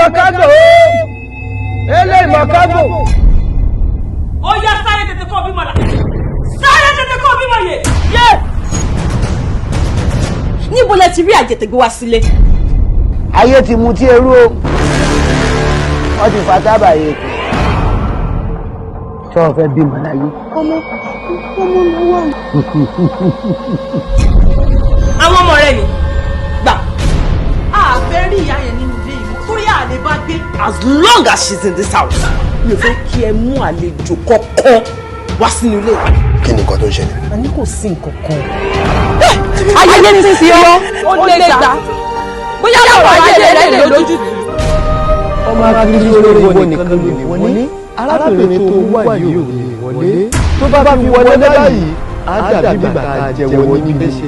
ìmọ̀kágbò ele ìmọ̀kágbò. Ó yá sáré tètè kó bímọ là. Sáré tètè kó bímọ yè. Yé. Níbo lẹ ti rí àjẹtẹ̀gbé wá sílé? Ayé ti mu tí eru o. Wọ́n ti fa tábà yé kù. Ṣé o fẹ́ bímọ láyé? Ọmọ lọ́wọ́. Àwọn ọmọ rẹ̀ ni gbà. A fẹ́ rí ìyá yẹn nínú ilé yìí torí àlè bá gbé. As long as she's in this house, mi ò fẹ́ kí ẹ mú àlejò kọ̀ọ̀kan wá sínú ilé. Kí ni nǹkan tó ń ṣẹlẹ̀? A ní kò sí nǹkan kan. Ayé ti fi ọ́, ó lè gbà. Bóyá lọ́wọ́ ayé rẹ̀ lè lójú. Ọmọ akíní olóògbé nìkan ló lè wọlé. Arábìnrin tó wà yìí ò lè wọlé. Tó bá fi wọlé báyìí, á dàbí bàtà jẹ́wọ́ níbi ṣe.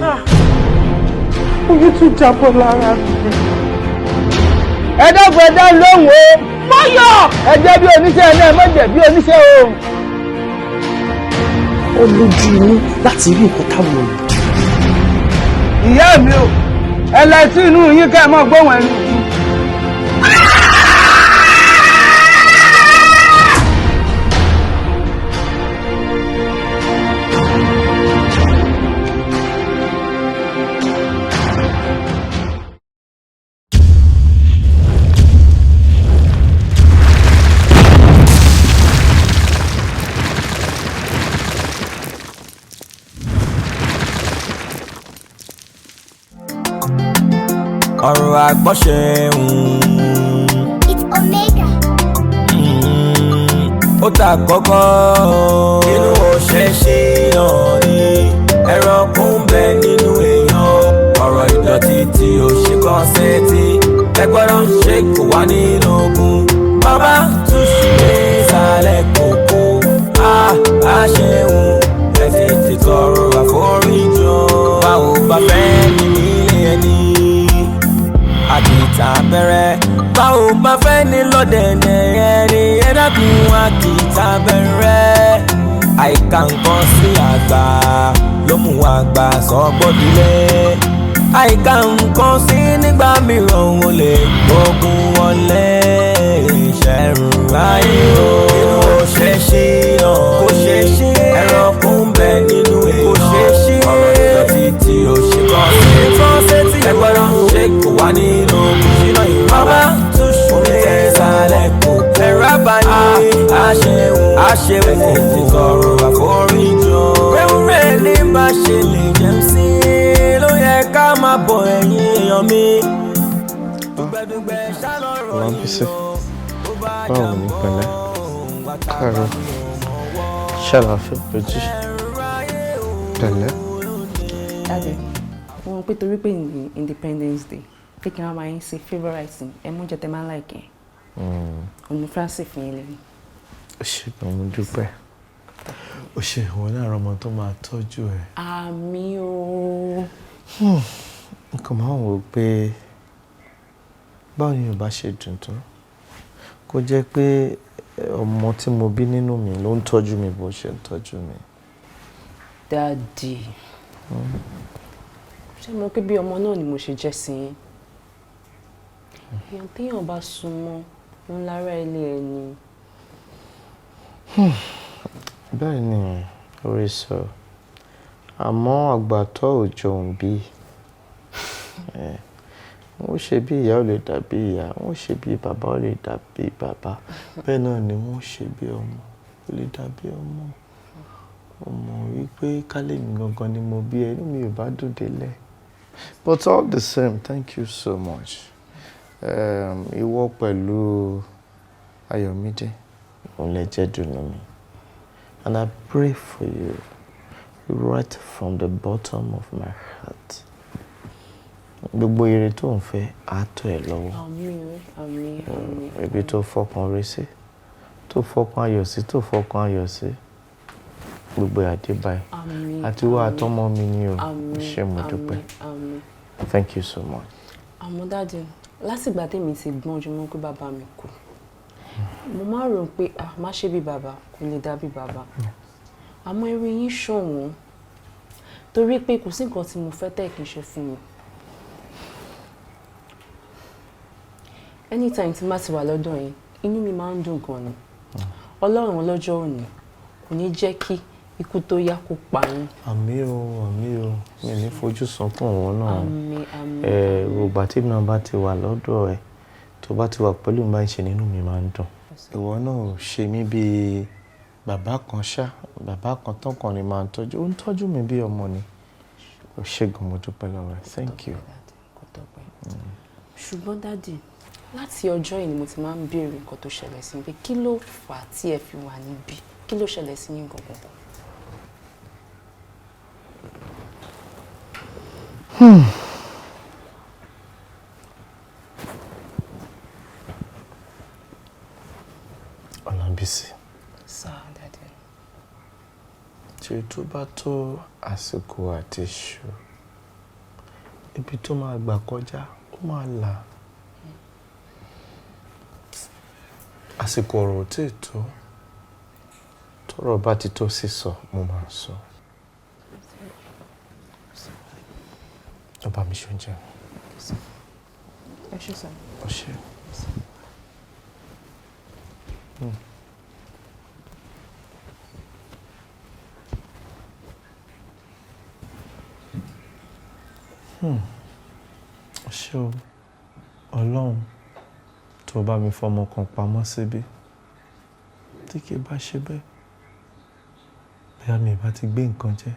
Ojú tún jábọ́ lára mi. Ẹ dọ́gbọ̀ ẹ dá lóhùn o. Mọ́yọ̀! Ẹ jẹ́ bí oníṣẹ́ ẹ̀ náà má jẹ́ bí oníṣẹ́ o. Ó lójú inú láti rí nǹkan táwọn ò. Ìyá mi o, ẹ lọ sí inú yín ká ẹ mọ́ gbóhùn ẹnu mi. ọ̀rọ̀ àgbọ̀ṣẹ́ It's Omega. ó ta kọ́kọ́ inú ọ̀ṣẹ́ ṣe hàn ní ẹranko ń bẹ nínú èèyàn ọ̀rọ̀ ìdọ̀tí tí ó ṣe kàn sẹ́tì ẹgbọ́dọ̀ ń ṣe kò wá nínú ogun bàbá tún ṣe ìsàlẹ̀ kòkó àṣẹ̀hùn ẹ̀sìn ti tọrọ àforíjì báwo bá fẹ́ ní nílé ẹni àkìtà bẹ̀rẹ̀ báwo bá fẹ́ ní lọ́dẹ̀ẹ̀dẹ̀ ẹni ẹ̀dàkùn àkìtà bẹ̀rẹ̀ àìka nǹkan sí àgbà ló mú àgbà sọ́gbọ́dúlé àìka nǹkan sí nígbà mìíràn ò lè gbógun wọlé ìṣẹ̀rù ráyè o inú ò ṣe ṣí kò ṣe ṣí ẹranko ń bẹ nínú èèyàn kò ṣe ṣí ọ̀rọ̀ ìdọ̀tí tí ó ṣe kàn sí ẹgbẹ́rún ṣe kò wá nínú ṣínà ìrọ̀bá tún ṣùgbọ́n ìsàlẹ̀ kò ẹ̀rọ abáyé àṣewò ti tọrọ àforíjì rẹ́wúrẹ́ ní bá ṣe lè jẹun sí ló yẹ ká máa bọ̀ ẹ̀yìn èèyàn mi dùgbẹ́dùgbẹ́ ṣálọ́rọ̀ yìí ó bá jà mọ́ káàárọ̀ ṣàlàáfíà péjì pẹ̀lẹ́. Daddy, wọ́n pé torí pé ní Independence Day pé kí wọ́n máa ń ṣe favourite ẹ mú jẹ tẹ máa ń láìkẹ́ ọ̀nà France fi yín lẹ́yìn. ó ṣe gan mo dúpẹ́ ó ṣe ìwọ láàárọ̀ ọmọ tó máa tọ́jú ẹ̀. Àmì o. nǹkan máa ń wò pé báwo ni yorùbá ṣe dùn tó kó jẹ́ pé ọmọ tí mo bí nínú mi ló ń tọ́jú mi bó ṣe ń tọ́jú mi. Daddy. Ṣé mo pé bí ọmọ náà ni mo ṣe jẹ́ sí yín? Èèyàn téèyàn bá súnmọ́ ń lára ilé ẹni. Bẹ́ẹ̀ ni orí sọ àmọ́ àgbàtọ́ òjò ń bí wọ́n ṣe bí ìyá ò lè dàbí ìyá wọ́n ṣe bí bàbá ò lè dàbí bàbá bẹ́ẹ̀ náà ni wọ́n ṣe bí ọmọ ò lè dàbí ọmọ ọmọ wípé kálẹ̀ mi gangan ni mo bí ẹni mi ò bá dùn délẹ̀ but all the same thank you so much ìwọ pẹ̀lú Ayọ̀mídé òun lè jẹ́ dùnú mi and I pray for you right from the bottom of my heart gbogbo ire tó ń fẹ́ á tó ẹ lọ́wọ́ Àmín. ibi tó fọkàn rẹ sí tó fọkàn ayọ̀ sí tó fọkàn ayọ̀ sí gbogbo àdébáyé àti wá àtọmọ mi ni o ṣé mo dúpẹ́ thank you so much. Àmọ́ Daddy látìgbà tèmi ti gbọ́njú mọ́ pé bàbá mi kú mo máa rò pé má ṣe bí bàbá kò lè dá bí bàbá àmọ́ eré yín ṣọ̀wọ́n torí pé kò sí nǹkan tí mo fẹ́ tẹ̀ kí n ṣe fún mi anytime tí má ti wà lọ́dọ̀ yín inú mi máa ń dùn gan ni Ọlọ́run ọlọ́jọ́ òní kò ní jẹ́ kí ikú tó yá kó pa yín. Àmín o mi ní fojú sunkún wọn náà. Àmín. Rògbà tí náà bá ti wà lọ́dọ̀ ẹ̀ tó bá ti wà pẹ̀lú mi máa ń ṣe nínú mi máa ń dùn. Ìwọ náà ò ṣe mí bíi bàbá kan bàbá kan tán ni máa ń tọ́jú ó ń tọ́jú mi bí ọmọ ni. Ó ṣé gan mo dúpẹ́ lọ́wọ́ ẹ. Thank you. Ṣùgbọ́n dádì láti ọjọ́ yìí ni mo ti máa ń béèrè nǹkan tó ṣẹlẹ̀ sí mi pé kí ló fà á tí ẹ fi wà níbí kí ló ṣẹlẹ̀ sí yín gangan. Ọlábísí. Sir, Daddy. Tí tó bá tó àsìkò àti ṣù ibi tó máa gbà kọjá ó máa là. Àsìkò ọ̀rọ̀ tí tó tọ́rọ̀ bá ti tó sísọ mo máa sọ. Ọba mi ṣe oúnjẹ. Ẹ ṣé sir. Ó ṣé. Ó ṣé o, Ọlọ́run tó bá mi fọmọ kan pamọ́ síbí tí kì í bá ṣe bẹ́ẹ̀ bóyá mi bá ti gbé nǹkan jẹ.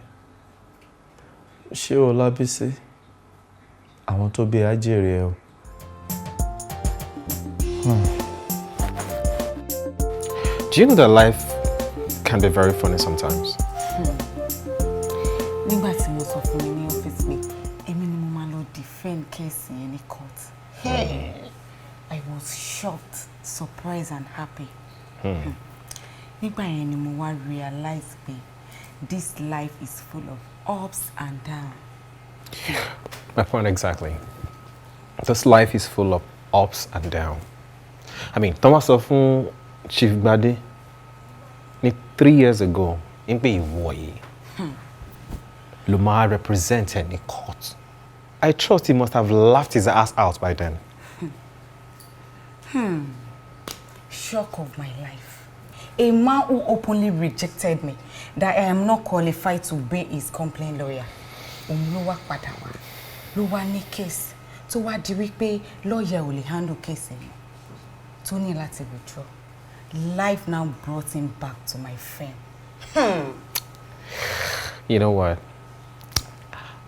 Ṣé o Ọlábísí àwọn tó bí á jèrè ẹ o. Do you know that life can be very funny sometimes? Nígbà tí mo sọ fún mi ní ọ́fíìsì pé èmi ni mo máa lọ defend case yẹn ní court. I was shocked, surprised and happy. Nígbà yẹn ni mo wá realize pé this life is full of ups and downs. My point exactly. This life is full of ups and downs. I mean, Thomas sọ fún Chief Gbade ní 3 years ago in pé ìwọ yìí ló máa represent in court. I trust he must have laughed his ass out by then. Shock of my life. A man who openly rejected me, that I am not qualified to be his complaint lawyer. Ló wá padà wá, ló wá ní case, tó wá di wípé lawyer ò lè handle case ẹ̀, tó ní láti withdraw. Life now brought him back to my firm. You know what?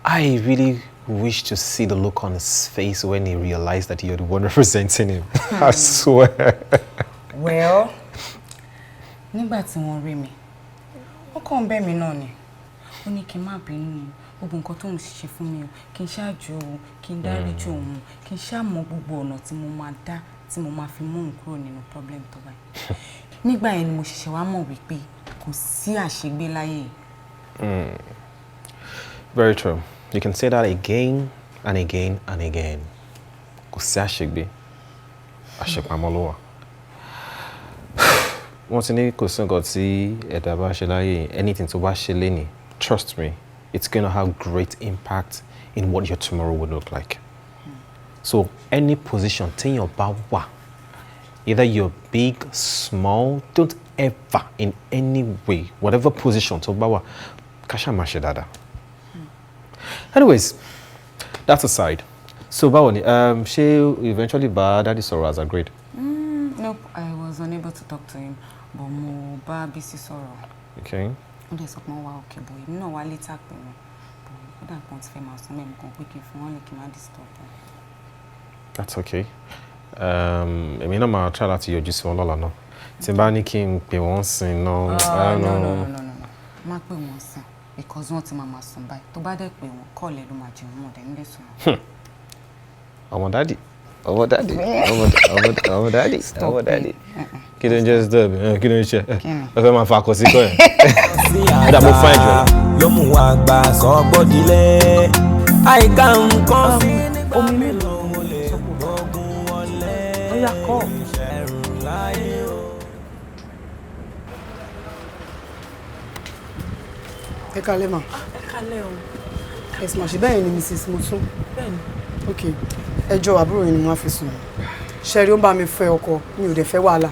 I really wish to see the look on his face when he realized that you're the one representing him. I swear. Well, nígbà tí wọ́n rí mi, ó kàn bẹ̀ mí náà ni. Ó ní kí n má bínú, gbogbo nǹkan tó ń ṣe fún mi o, kí n ṣáàjò o, kí n dáríjì òun, kí n ṣáà mọ gbogbo ọ̀nà tí mo máa dá, tí mo máa fi mú òun kúrò nínú problem tó wà. Nígbà yẹn ni mo ṣẹ̀ṣẹ̀ wá mọ̀ wípé kò sí àṣegbé láyé. Very true. You can say that again and again and again. Kò sí àṣegbé. Àṣepamọ́ ló wà. Wọ́n ti ní kò sí nǹkan tí ẹ̀dá bá ṣe láyé, anything tó bá ṣe lénìí, trust me, it's going to have great impact in what your tomorrow will look like. So any position téèyàn bá wà, either you're big, small, don't ever in any way, whatever position tó bá wà, ká ṣáà máa ṣe dáadáa. Anyways, that's aside. So báwo ni, ṣé eventually bá Daddy sọ̀rọ̀ as agreed? Nope, I was unable to talk to him, but mo bá Bísí sọ̀rọ̀. Okay. Ó dẹ̀ sọ pé wọ́n wá okay, but èmi náà wá later pé wọn. Ó dà kan ti fẹ́ máa sọ mẹ́rin kan pé kí n fún wọn lè kí n má disturb wọn. That's okay. Èmi náà máa try láti yọjú sí wọn lọ́la náà. Tí n bá ní kí n pè wọ́n sìn náà. No. Má pè wọ́n sìn because wọ́n ti máa sùn báyìí. Tó bá dẹ̀ pè wọ́n kọ́ọ̀lẹ̀ ló máa jẹun mọ́ ọ̀dẹ̀ nílé sùn. Ọmọ Daddy. Kí ló ń jẹ́ disturb? Kí ló ń ṣe? Ẹ fẹ́ máa fa akọ sí kọ́ ẹ̀. Ẹ̀dá mo fine jù ẹ. Ló mú wa gbà sọ́gbọ́dílé. Àìká nǹkan sí nígbà mélòó mo lè gbógun wọlé. Ó yá kọ́. Ẹ kálẹ́ ma. Ẹ kálẹ́ o. Ẹ̀sìn màṣẹ bẹ́ẹ̀ ni Mrs. Mosun. Bẹ́ẹ̀ni. Ok. Ẹjọ́ àbúrò yìí ni wọ́n á fi sùn. ṣẹ́rí ó ń bá mi fẹ́ ọkọ mi ò dẹ̀ fẹ́ wàhálà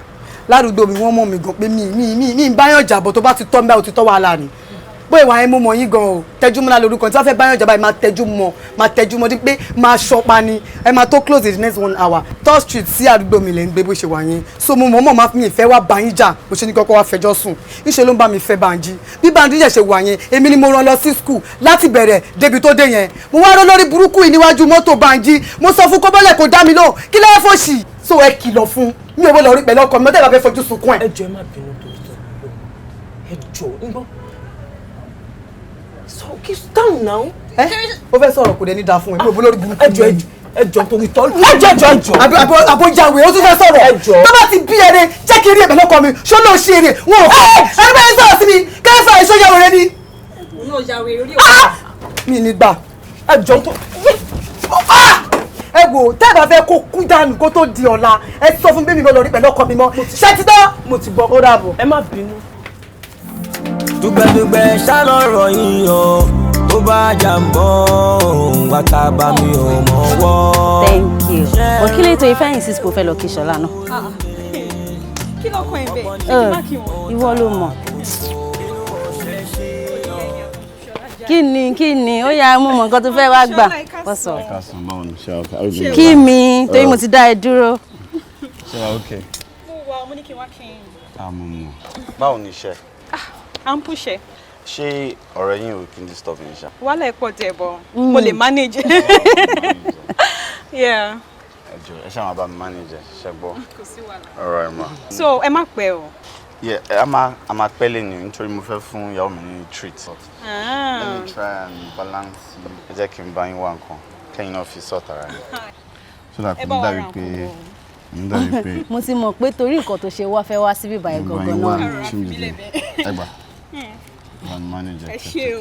ládùúgbò mi wọ́n mọ̀ mí gan pé mi ń báyàn jà bọ̀ tó bá ti tọ́ mi báyìí ó ti tọ́ wàhálà ni bóyá ìwà yẹn mo mọ̀ yín gan o tẹjúmọ́lá lórúkọ tí wọ́n fẹ́ báyàn jà báyìí máa tẹjúmọ́ dín pé máa ṣọpa ni ẹ máa tó close the next 1 hour 3rd street sí àdúgbò mi lẹ́ ń gbé bó ṣe wà yẹn so mo mọ̀ máa fi mi ìfẹ́ wá bá yín jà mo ṣe ní kọ́kọ́ wá fẹjọ́ sùn níṣẹ́ ló ń bá mi fẹ́ Bánjí bí Bánjí yẹn ṣe wà yẹn èmi ni mo rán lọ sí school láti bẹ̀rẹ̀ débi tó dé yẹn mo wá rọ́ lórí burúkú yìí níwájú mọ́tò Bánjí mo sọ fún kọ́bọ́lẹ̀ kó dá mi lóhùn kí lẹ́yìn fòṣì so ẹ kìlọ̀ fún mi ò wọ́n lọ rí pẹ̀lú ọkọ mi mọ́tẹ́ bá fẹ́ fojú sunkún ẹ̀. ẹ jọ̀ọ́ ẹ má bínú tó sọ ẹ jọ̀ọ́ ń gbọ́ so keep down now. ó fẹ́ sọ̀rọ̀ kò dé ní da fún ẹ mi ò bó lórí burúkú. ẹ jọ̀ọ́ torí tọ́lú. ẹ jọ̀ọ́ àbójáwé ó tún fẹ́ sọ̀rọ̀ tó bá ti bí ẹrẹ jẹ́ kí n rí ẹ̀bẹ̀ lọ́kọ mi ṣó ló ṣe eré wọn ò fẹ́ ẹni bá yẹn sọ̀rọ̀ sí mi kẹ́fà èso yàwó rẹ ni. mi ní gbà ẹ jọ̀ọ́ tó. ẹ wò tẹ́ ẹ bá fẹ́ kó kú dànù kó tó di ọ̀la ẹ sọ fún bẹ́ẹ̀ mi lọ rí pẹ̀lú ọkọ mi mọ́ ṣé ti tán. mo ti bọ́ ó dàbọ̀. ẹ má bínú. dùgbẹ̀dùgbẹ̀ ṣálọ̀rọ̀ yìí o tó bá jà ń bọ̀ wá ká bá mi ò mọ̀ wọ́. Thank you. Òkìlẹ̀ ètò ìfẹ́ insist kò fẹ́ lọ kí Ṣọlá náà. Kí ló kàn ẹ́ bẹ́ẹ̀? Ṣé kí má kí wọn? Ìwọ ló mọ̀. Kí ni ó yá mú mọ̀ nǹkan tó fẹ́ wá gbà. Kí mi torí mo ti dá ẹ dúró. Ṣé wàá okay? Mo wà mo ní kí n wá kí n. Àmọ́ báwo ni iṣẹ́? À ń púṣẹ̀. Ṣé ọ̀rẹ́ yín ò kí n disturb yín ṣá? Wàhálà ẹ̀ pọ̀ díẹ̀ bọ̀ mo lè manage. Yeah. Ẹ jọ̀ọ́ ẹ ṣáà máa bá mi manage ṣe gbọ́. Kò sí wàhálà. All right ma. So ẹ má pẹ́ o. Yeah, a máa pẹ́ lẹ́nu nítorí mo fẹ́ fún ìyàwó mi ní treat. Let me try and balance you. Ẹ jẹ́ kí n bá yín wá nǹkan kẹ́yìn náà fi sort ara yín. So that kò ní dàbí pé Mo ti mọ̀ pé torí nǹkan tó ṣe wá fẹ́ wá síbí báyìí gangan náà. Ẹgbà. One manager. Ẹ ṣé o.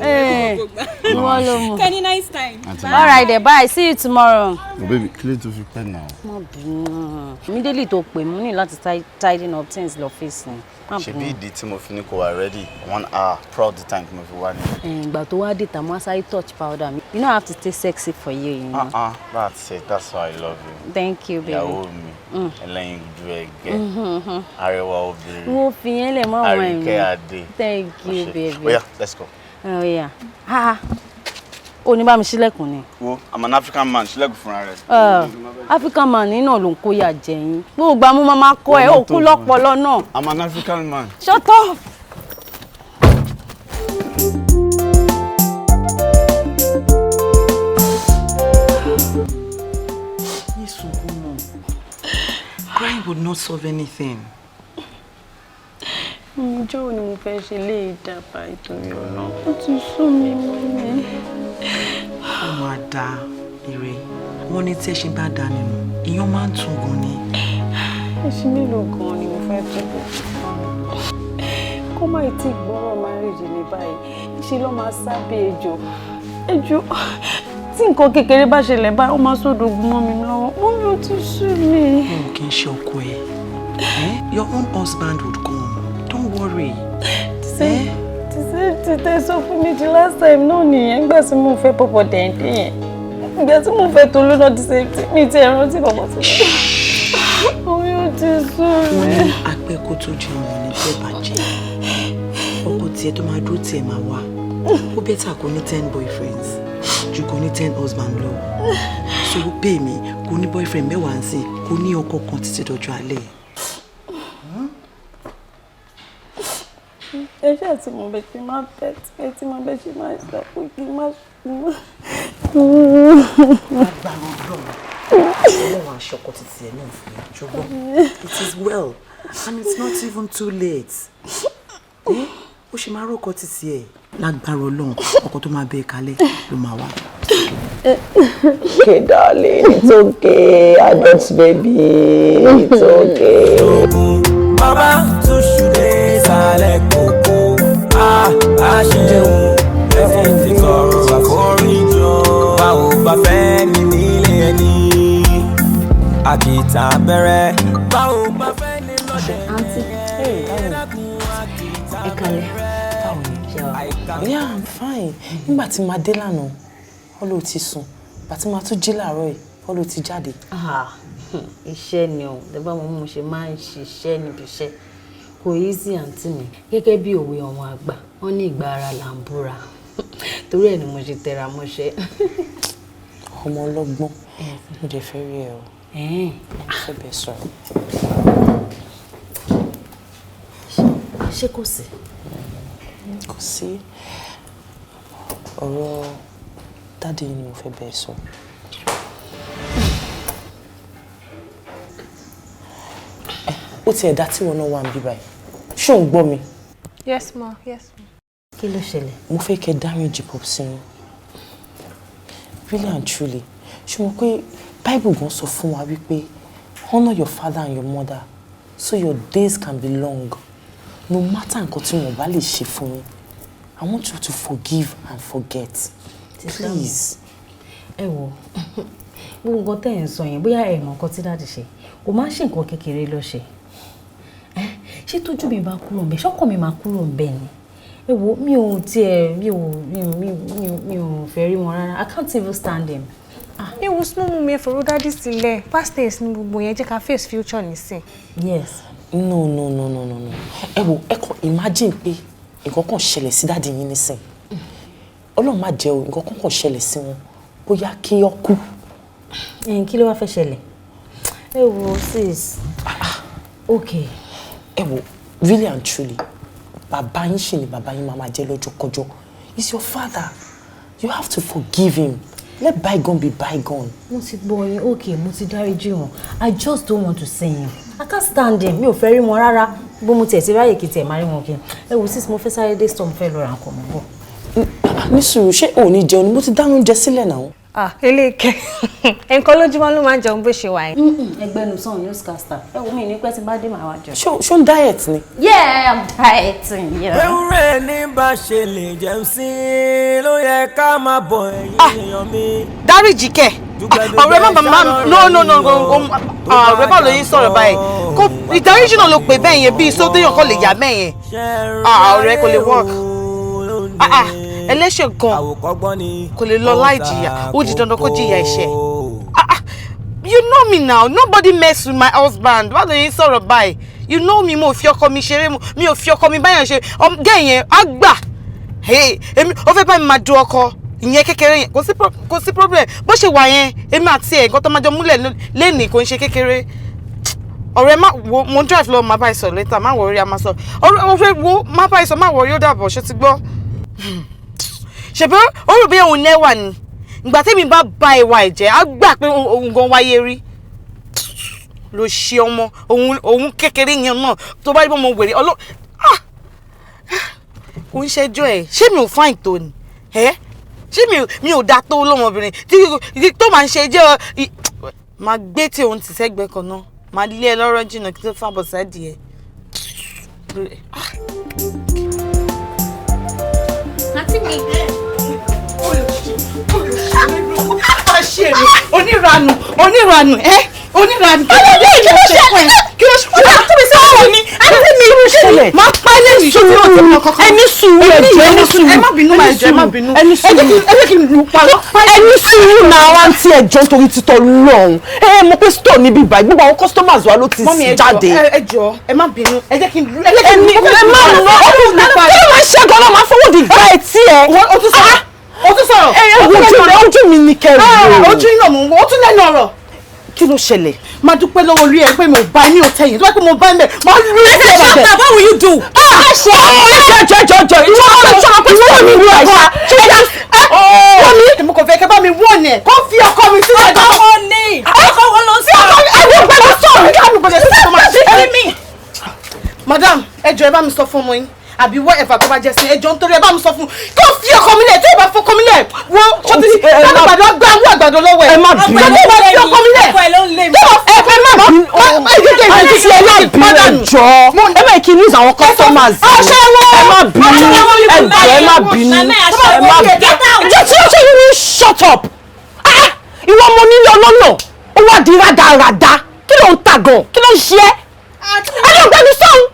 Ìwọ ló mọ̀. Can you nice time. All right then, bye. See you tomorrow. Oh baby, kí ló tó fi pẹ́ náà? Má bínú. Immediately tó pè mí ní láti tidying up things lọ́fíìsì ni. Ṣebí ìdí tí mo fi ní kó wá ready 1 hour proud the time tí mo fi wá ní. Ìgbà tó wá dé tà mo sáré touch powder mi. You know I have to stay sexy for you, you know. That's it. That's why I love you. Thank you, baby. Ìyàwó mi, ẹlẹ́yin ojú ẹgẹ́, arẹwà obìnrin. Mo fi yẹn lẹ̀ mọ́ àwọn ẹ̀mí. Àríkẹ́ Adé. Thank you, baby. Oh yeah, let's go. Oh yeah. O ní bá mi ṣílẹ̀kùn ni. Wo, I'm an African man. Ṣílẹ̀kùn fúnra rẹ̀. African man ní náà ló ń kó yà jẹyìn. Gbogbo àmú máa kọ́ ẹ òkú lọ́pọlọ náà. I'm an African man. Shut up. Crying would not solve anything. Ìjọ́ wo ni mo fẹ́ ṣe lé ìdàbà ìtòrí ọ̀nà? Ó ti sún mi mọ́ mi. Ọmọ àdá ire, wọ́n ní tí ẹṣin bá dá nínú, ìyàn máa ń tún gan ni. Ẹṣin mélòó gan ni mo fẹ́ tó bọ̀? Kó má tí gbọ́rọ̀ marriage ní báyìí, ṣe ló máa sábẹ́ ejò. Ejò tí nǹkan kékeré bá ṣẹlẹ̀ báyìí, ó máa sódògùn mọ́ mi lọ́wọ́. Mo ní ó ti sún mi. Mo kì í ṣe ọkọ ẹ. Your own husband would come. Don't worry. Títẹ́ sọ fún mi di last time náà nìyẹn nígbà tí mo fẹ́ pọ̀pọ̀ dẹ̀ǹdẹ̀ yẹn. Ìgbà tí mo fẹ́ tó lónà ti ṣe mi ti ẹ̀rọ tí bàbá tó lọ. Orí ó ti sún mi. Wọ́n ní apẹ́ kó tó jẹun ní tẹ́ bàjẹ́. Ọkọ tiẹ̀ tó máa dúró tiẹ̀ máa wá. Ó bẹ́tà kó ní 10 boyfriends ju kó ní 10 husband lọ. So ó pè mí kó ní boyfriend mẹ́wàá ń sìn kó ní ọkọ kan títí dọjọ́ alẹ́. Ẹ ṣáà tí mo bẹ ṣe máa bẹ tí mo bẹ ṣe máa sọ pé kí n má ṣùgbọ́n. Agbára Ọlọ́run aṣọkọ títí ẹ̀ náà fún mi ṣùgbọ́n it is well and it's not even too late. Ó ṣe máa rọ́kọ títí ẹ̀ lágbára Ọlọ́run ọkọ tó máa bẹ kalẹ̀ ló máa wá. Okay, darling, it's okay. Adult baby, it's okay. Baba tó ṣùdé sálẹ̀ kókó, àṣẹ̀wò ẹ̀sìn ti kọ̀rọ̀ àforíjọ. Báwo bá fẹ́ ní nílé ẹni, àkìtà bẹ̀rẹ̀. Báwo bá fẹ́ ní lọ́dẹ̀ Auntie, ẹ kálẹ́. Báwo ni ṣe wà? Yeah, I'm fine. Nígbà tí màá dé lánàá, wọ́n ló ti sùn. Bàtí màá tún jí láàárọ̀ yìí, wọ́n ló ti jáde. Iṣẹ́ ni o, dẹ́gbà mo ṣe máa ń ṣiṣẹ́ níbi iṣẹ́. Kò easy àǹtí mi. Gẹ́gẹ́ bí òwe àwọn àgbà, wọ́n ní ìgbà ara là ń búra. Torí ẹ̀ ni mo ṣe tẹra mọ́ṣẹ́. Ọmọ ọlọ́gbọ́n, mo dẹ̀ fẹ́ rí ẹ o. Mo fẹ́ bẹ̀ sọ̀rọ̀. Ṣé kò sí? Kò sí. Ọ̀rọ̀ dáàdì ni mo fẹ́ bẹ̀ sọ. Ó ti ẹ̀dá tí wọn náà wà ń bí báyìí. Ṣé ò ń gbọ́ mi? Yes ma, yes ma. Kí ló ṣẹlẹ̀? Mo fẹ́ kẹ́ dáríjì popsi yín. Really and truly. Ṣé mo pé Bible gan sọ fún wa wípé honor your father and your mother so your days can be long. No matter nǹkan tí wọ́n bá lè ṣe fún yín. I want you to forgive and forget. Please. Ẹ wò, gbogbo nǹkan tẹ́ ẹ̀ ń sọ yẹn bóyá ẹ mọ̀ nǹkan tí dáàdì ṣe. Kò máa ń ṣe nǹkan kékeré ló ṣe. Ṣé tójú mi bá kúrò ńbẹ̀, ṣọ́kàn mi máa kúrò ńbẹ̀ ni? Ẹ wò, mi ò fẹ́ rí wọn rárá. I can't even stand them. Ẹ wo small mummy fọ̀rọ̀ dáàdì sílẹ̀. Past tense ni gbogbo yẹn jẹ́ ká face future nísìn. Yes. No. Ẹ wò, ẹ kàn imagine pé nǹkan kan ṣẹlẹ̀ sí dáàdì yín nísìn. Ọlọ́run má jẹ́ o, nǹkan kan ṣẹlẹ̀ sí wọn. Bóyá kí ó kú. Kí ló wá fẹ́ ṣẹlẹ̀? Ẹ wò sis. Okay. Ẹ wò, really and truly, bàbá yín ṣì ni bàbá yín máa jẹ́ lọ́jọ́kọjọ́. He's your father. You have to forgive him. Let bygone be bygone. Mo ti gbọ́ yín, okay, mo ti dáríjì wọn. I just don't want to see him. I can't stand him. Mi ò fẹ́ rí wọn rárá. Bó mo tiẹ̀ ti ráyè kí tiẹ̀ máa rí wọn kí. Ẹ wò sis, mo fẹ́ sáré dé store, mo fẹ́ lọ ra nǹkan mọ́ bọ̀. Ní sùúrù, ṣé ò ní jẹun ni? Mo ti dáná oúnjẹ sílẹ̀ náà. Eléèké. Nǹkan lójúmọ́ ló máa ń jẹun bó ṣe wà yẹn. Ẹgbẹ́nu sàn newscaster. Ẹ wò mí ní pẹ́ tí bá dé màá wá jẹun. Ṣó ń diet ni? Yeah, I'm dieting. Ewúrẹ́ ní bá ṣe lè jẹun sí ló yẹ ká máa bọ̀ ẹ̀yìn èèyàn mi. Dáríjì kẹ̀. Ọ̀rẹ́ má bàa ọ̀rẹ́ bá lóyún sọ̀rọ̀ báyìí. Kò ìdáríjì náà ló pè bẹ́ẹ̀ yẹn bíi sódéyàn kò lè yà mẹ́yẹn. Ọ̀rẹ́ kò lè work. Ẹlẹ́ṣẹ̀ gan kò lè lọ láì jìyà, ó di dandan kó jìyà ẹ̀ṣẹ̀. You know me now, nobody mess with my husband. Why don't you sọ̀rọ̀ báyìí? You know me, mo fi ọkọ mi ṣeré, mi ò fi ọkọ mi báyàn ṣe. Gẹ́ yẹn á gbà. Èmi ó fẹ́ bá mi máa du ọkọ. Ìyẹn kékeré yẹn kò sí problem. Bó ṣe wà yẹn, èmi àti ẹ̀ nǹkan tó máa jọ múlẹ̀ lẹ́nìí kò ń ṣe kékeré. Ọ̀rẹ́ má wo mo drive lọ má bá ẹ sọ later, má worry a máa sọ. Ọ̀rẹ́ wo má bá ẹ sọ má worry ó dàbọ̀ ṣé ti gbọ́. Ṣebí ó rò bí òun nẹ́wà ni ìgbà tẹ́mi bá ba ìwà ẹ̀jẹ̀ á gbà pé òun gan wáyé rí ló ṣe ọmọ òun kékeré yẹn náà tó bá rí bọ́mọ wèrè kò ń ṣẹjọ́ ẹ̀ ṣé mi ò fáìn tó ni ṣé mi ò dá tó lọ́mọbìnrin tí tó máa ń ṣe jẹ́ máa gbé tí òun ti sẹ́gbẹ́ kan náà máa lé ẹ lọ́rọ̀ jìnnà kí tó fàbọ̀ sáàdì ẹ̀. Àǹtí mi. Onírànù onírànù. Kí ló ṣe àti mi sọ́wọ́ ni àti mi irú ṣẹlẹ̀ máa pa ilé ìṣó ní ọ̀tẹ̀ mọ́ kọ́kọ́. Ẹni sùúrù ẹni sùúrù ẹ má bínú máa jẹ ẹ má bínú ẹni sùúrù ẹ kí n lu pa ẹni sùúrù náà wá ń tí ẹjọ́ nítorí títọ́ lọ́hùn. Mo pé store níbí báyìí gbogbo àwọn customers wa ló ti jáde. ẹ jọ̀ọ́ ẹ má bínú ẹ jẹ́ kí n lu ẹ má lọ ọdún nípa kí ló máa ń ṣẹ́gun ọlọ́run máa fọwọ́ di gbá etí ẹ. O tún sọ̀rọ̀ ojú mi ní kẹrù. Ojú iná mò ń wọ ó tún lẹ́nu ọ̀rọ̀. Kí ló ṣẹlẹ̀? Máa dúpẹ́ lọ́wọ́ orí ẹ pé mi ò bá ní òtẹ́yìn tó bá pé mo bá ń bẹ̀ máa lù ú sí ẹ̀rọ bẹ̀. What will you do? Jọjọ ìwọ ọ̀rọ̀ pé wọ́n mi wọ àṣà. Wọ́n mi mo kàn fẹ́ kẹ́ bá mi wọ́n ẹ̀ kó fi ọkọ mi sílẹ̀. Ọkọ wọn ló sọ. Ẹ̀wọ̀n gbẹ́dọ̀ sọ̀rọ̀ kí á mi gbọ́dọ̀ sí ọmọ àti ẹ̀mí. Madam, ẹ jọ̀ọ́ ẹ bá mi sọ fún ọmọ yín. Àbí whatever tó bá jẹ́ sí ẹjọ́ nítorí ẹ bá mi sọ fún kó fi ọkọ mi lẹ̀ tí ò bá fọkọ mi lẹ̀ wọ́n ṣọtí àgbàdo gbá owó àgbàdo lọ́wọ́ ẹ̀. Ẹ má bínú tí ò bá fi ọkọ mi lẹ̀ ẹ má bínú ẹ má kí news àwọn customers. Ẹ má bínú you will shut up. Ìwọ ọmọ nílé ọlọ́nà ó wá di rádaràda kí ló ń ta gan kí ló ń ṣe ẹ́ ẹlọ́gbẹ́ni sọ́hún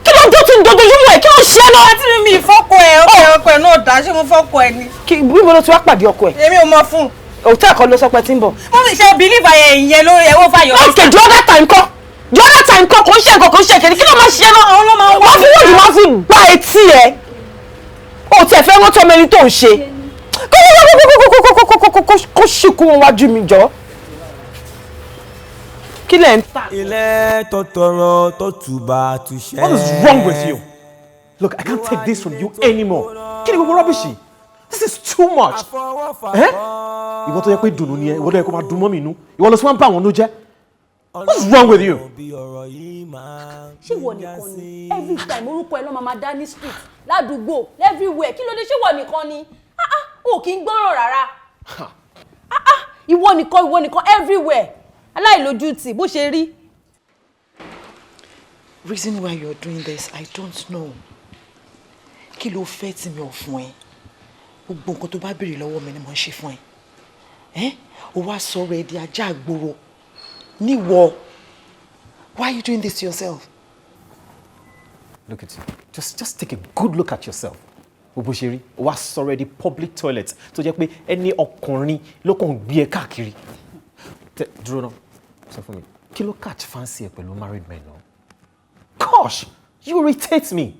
kí ló dó tí ń dodo yíwọ̀ ẹ̀ kí ló ń ṣe ẹ́ náà. Àti mi fọ́kọ ẹ̀ ọkọ ẹ̀ náà dá ṣé mo fọ́kọ ẹ̀ ni. Bí mo lọ ti wá pàdé ọkọ ẹ̀. Èmi ò mọ fún. hotel kan ló sọ pé tí ń bọ̀. Mọ́mí ṣe believe ìyẹn lórí ẹ̀wọ́ fàyọ̀. Okay, the other time kọ́ kò ń ṣe nǹkan kò ń ṣe kìíní kí ló máa ṣe náà. Àwọn ló máa ń wá. wọ́n fi wọ́ọ̀dù máa fi gbá etí ẹ̀ o tẹ̀ fẹ́ rántí ọmọ ẹni tó ń ṣe kó ṣìkú wọn wájú mi jọ. Kí lẹ̀ ń tà? Ilé tó tọrọ tó tùbà túṣẹ́. What is wrong with you? Look, I can't take this from you anymore. Kí ni gbogbo rubbish? This is too much. Ìwọ tó yẹ pé dùnú ni ẹ, ìwọ tó yẹ kó máa dùn mọ́ mi inú. Ìwọ lọ sí wọn bá àwọn ló jẹ́. What's wrong with you? Ṣé ìwọ nìkan ni? Every time orúkọ ẹ ló máa dá ní street, ládùúgbò, everywhere. Kí ló dé ṣé ìwọ nìkan ni? O kì í gbọ́ràn rárá. Ìwọ nìkan everywhere. Aláìlójútì bó ṣe rí. Reason why you're doing this, I don't know. Kí ló fẹ́ tí mi ò fún ẹ? Gbogbo nǹkan tó bá béèrè lọ́wọ́ mi ni mo ń ṣe fún ẹ. O wá sọ̀rọ̀ ẹ di ajá àgbòrò. Níwọ. Why are you doing this to yourself? Look at you. Just take a good look at yourself. Gbogbo ṣe rí, o wá sọ̀rọ̀ ẹ di public toilet tó jẹ́ pé ẹni ọkùnrin ló kàn gbé ẹ káàkiri. Dúró náà, sọ fún mi, kí ló catch fancy ẹ pẹ̀lú married men náà? Gosh, you irritate me.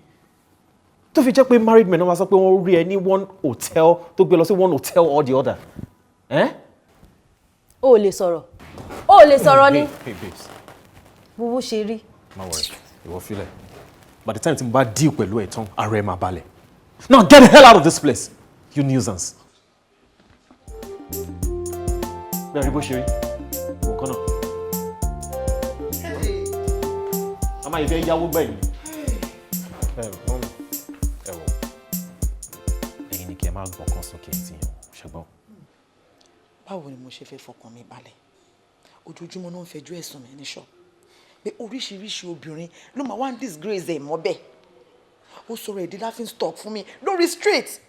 Tó fi jẹ́ pé married men náà wá sọ pé wọ́n rí ẹ ní one hotel tó gbé lọ sí one hotel or the other. O lè sọ̀rọ̀ ni. Hey babes. Bó ṣe rí. Má worry, ìwọ fílẹ̀. By the time tí mo bá deal pẹ̀lú ẹ̀ tán, ara ẹ̀ máa balẹ̀. Now get the hell out of this place, you nuisance. Bẹ́ẹ̀ rí bó ṣe rí, òun kan náà. A máa yẹ fẹ́ yáwó bẹ́ẹ̀ ni. Ẹ̀yin ni kí ẹ máa gbọ́n kan sókè tí yàn ṣùgbọ́n. Báwo ni mo ṣe fẹ́ fọkàn mi balẹ̀? Ojoojúmọ́ náà ń fẹjọ́ ẹ̀sùn mi ní ṣọ́ọ̀bù. Pé oríṣiríṣi obìnrin ló máa wá ń disgrace ẹ̀ mọ́ bẹ́ẹ̀. Ó sọ̀rọ̀ èdè laughing stock fún mi lórí street.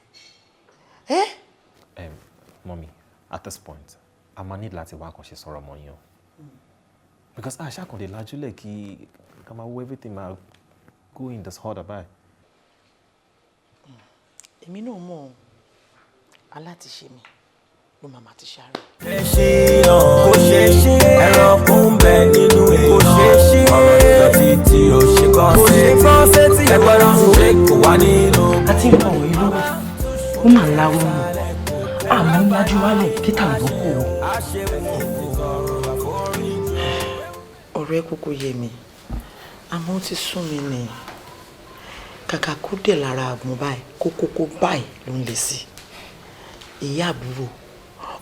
Mommy, at this point, I might need láti wá àkànṣe sọ̀rọ̀ mọ́ yín o. Because àṣà kan lè lajúlẹ̀ kí ká máa wo everything máa go in this order báyìí. Èmi náà mọ̀ alátiṣe mi ló máa ti ṣàárẹ̀. Kò ṣe ṣe ẹranko ń bẹ nínú èèyàn. Kò ṣe ṣe ọ̀rọ̀ tí ó ṣe kàn sí tí ẹgbẹ́rún ṣe kò wá nínú. Àti nǹkan ọ̀rọ̀ ìlú wa, ó máa ń láwọ́ mọ̀. Àmọ́ ń lájú wálẹ̀ kí tàbí ó kò. Ọ̀rọ̀ ẹ kúkú yé mi, àmọ́ ó ti sún mi nì. Kàkà kó dẹ̀ lára àgùn báyìí, kókókó báyìí ló ń lè sí. Ìyá àbúrò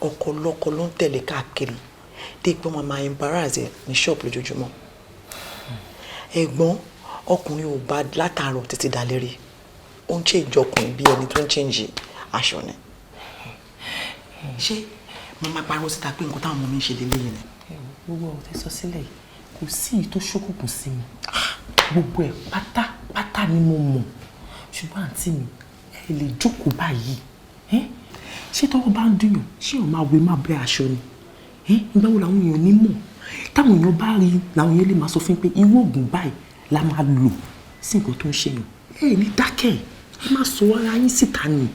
ọkọ lọ́kọ ló ń tẹ̀lé káàkiri dé pé wọ́n máa embarrass ẹ̀ ní ṣọ́ọ̀bù lójoojúmọ́. Ẹ̀gbọ́n ọkùnrin ò bá látàárọ̀ títí dalẹ́ rí, ó ń change ọkùnrin bí ẹni tó ń change aṣọ ni. Ṣé mo máa pariwo síta pé nǹkan táwọn ọmọ mi ń ṣe lélẹ́yìn ni? Gbogbo ọ̀rọ̀ tẹ́ sọ sílẹ̀ yìí kò sí èyí tó ṣókùnkùn sí mi, gbogbo ẹ̀ pátápátá ni mo mọ̀, ṣùgbọ́n àǹtí mi ẹ lè jókòó báyìí. Ṣé tọ́wọ́ bá ń dùnyàn ṣé ò máa wé má bẹ́ aṣọ ni? Ìgbà wo làwọn èèyàn ní mọ̀? Táwọn èèyàn bá rí làwọn èèyàn lè máa sọ fún pé irú oògùn báyìí la máa lò sí nǹkan tó ń ṣe yàn. Ẹ ní dákẹ́ ẹ má sọ ara yín síta ni.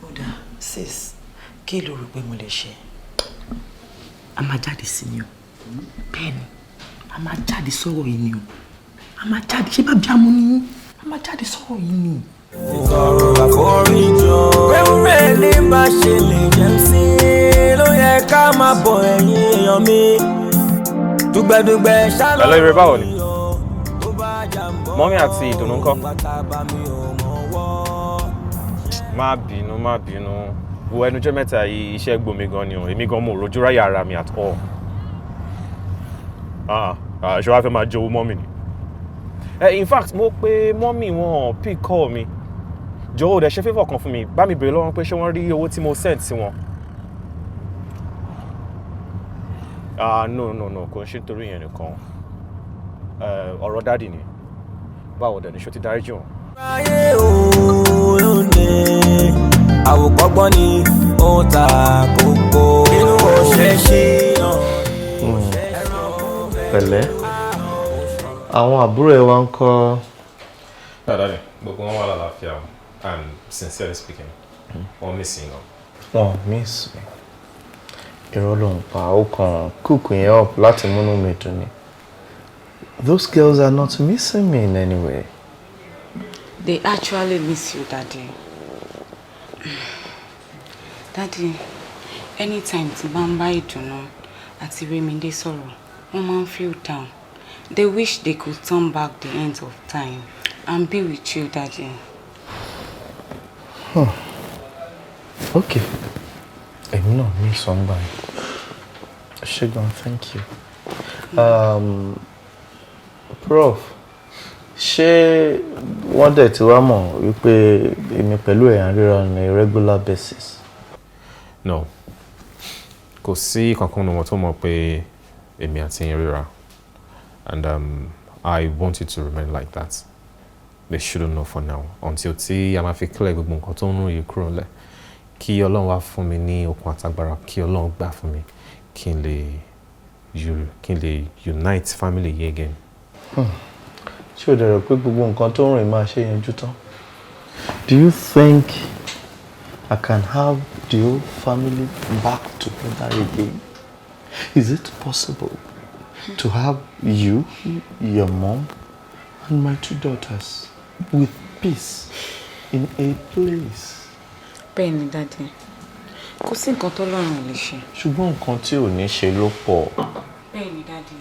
Ó dáa sis, kí ló rò pé mo lè ṣe? A máa jáde sí ni o. Bẹ́ẹ̀ ni, a máa jáde sọ̀rọ̀ yìí ni o. A máa jáde, ṣé bàbá amú ni yín? A máa jáde sọ̀rọ̀ yìí ni. Ìtọ̀rọ̀ àforíjọ. Wẹ́wúrẹ́ lè má ṣe lè jẹun sí i. Ló yẹ ká máa bọ̀ ẹ̀yìn èèyàn mi. Dùgbẹ̀dùgbẹ̀ ṣálọ́. Hello, Ire, báwo ni? Mọ́mí àti ìdùnnú ńkọ́? Má bínú. Wo ẹnujọ́ mẹ́ta yìí iṣẹ́ gbomi gan ni o. Èmi gan mo rojú ráyà ara mi at all. Ṣé wàá fẹ́ máa jowó mọ́mí ni? In fact, mo pe mọ́mí wọn pick call mi. Jọ̀wọ́ dẹ̀ ṣe favour kan fún mi. Bá mi bèrè lọ́wọ́ pé ṣé wọ́n rí owó tí mo send sí wọn. No, kò ń ṣe nítorí yẹn nìkan. Ọ̀rọ̀ dáàdì ni. Báwo dẹ̀ ni ṣó ti dáríjì wọn? Ayé òun ni àwòkọ́gbọ́n ni ó ta kókó. Inú òṣèṣì náà. Pẹ̀lẹ́, àwọn àbúrò ẹ wa ń kọ́. Dáadáa ni, gbogbo wọn wà lálàáfíà and sincerely speaking, wọ́n miss yín gan. Wọ́n miss mi. Irọ́ ló ń pa ó kàn cook yẹn up láti múnú mi dùn ni. Those girls are not missing me in any way. They actually miss you, Daddy. Daddy, anytime tí bá ń bá ìdùnnú àti Reminde sọ̀rọ̀, wọ́n máa ń feel down. They wish they could turn back the end of time and be with you, Daddy. Okay. Èmi náà ní somebody. Ṣégun, thank you. Prof, ṣé wọ́n dẹ̀ ti wá mọ̀ wípé èmi pẹ̀lú ẹ̀ ń ríra on a regular basis? No. Kò sí kankan nínú wọn tó mọ̀ pé èmi àti yín ríra. And I want it to remain like that. They shouldn't know for now until tí a máa fi clear gbogbo nǹkan tó ń rún yìí kúrò lẹ̀. Kí Ọlọ́run wá fún mi ní okun àtagbára, kí Ọlọ́run gbà fún mi kí n lè unite family yìí again. Ṣé o dẹ̀ rò pé gbogbo nǹkan tó ń rìn máa ṣe yanjú tán? Do you think I can have the whole family back together again? Is it possible to have you, your mom, and my 2 daughters with peace in a place? Bẹ́ẹ̀ni, Daddy. Kò sí nǹkan tó lọ́rùn lè ṣe. Ṣùgbọ́n nǹkan tí ò ní ṣe ló pọ̀. Bẹ́ẹ̀ni, Daddy.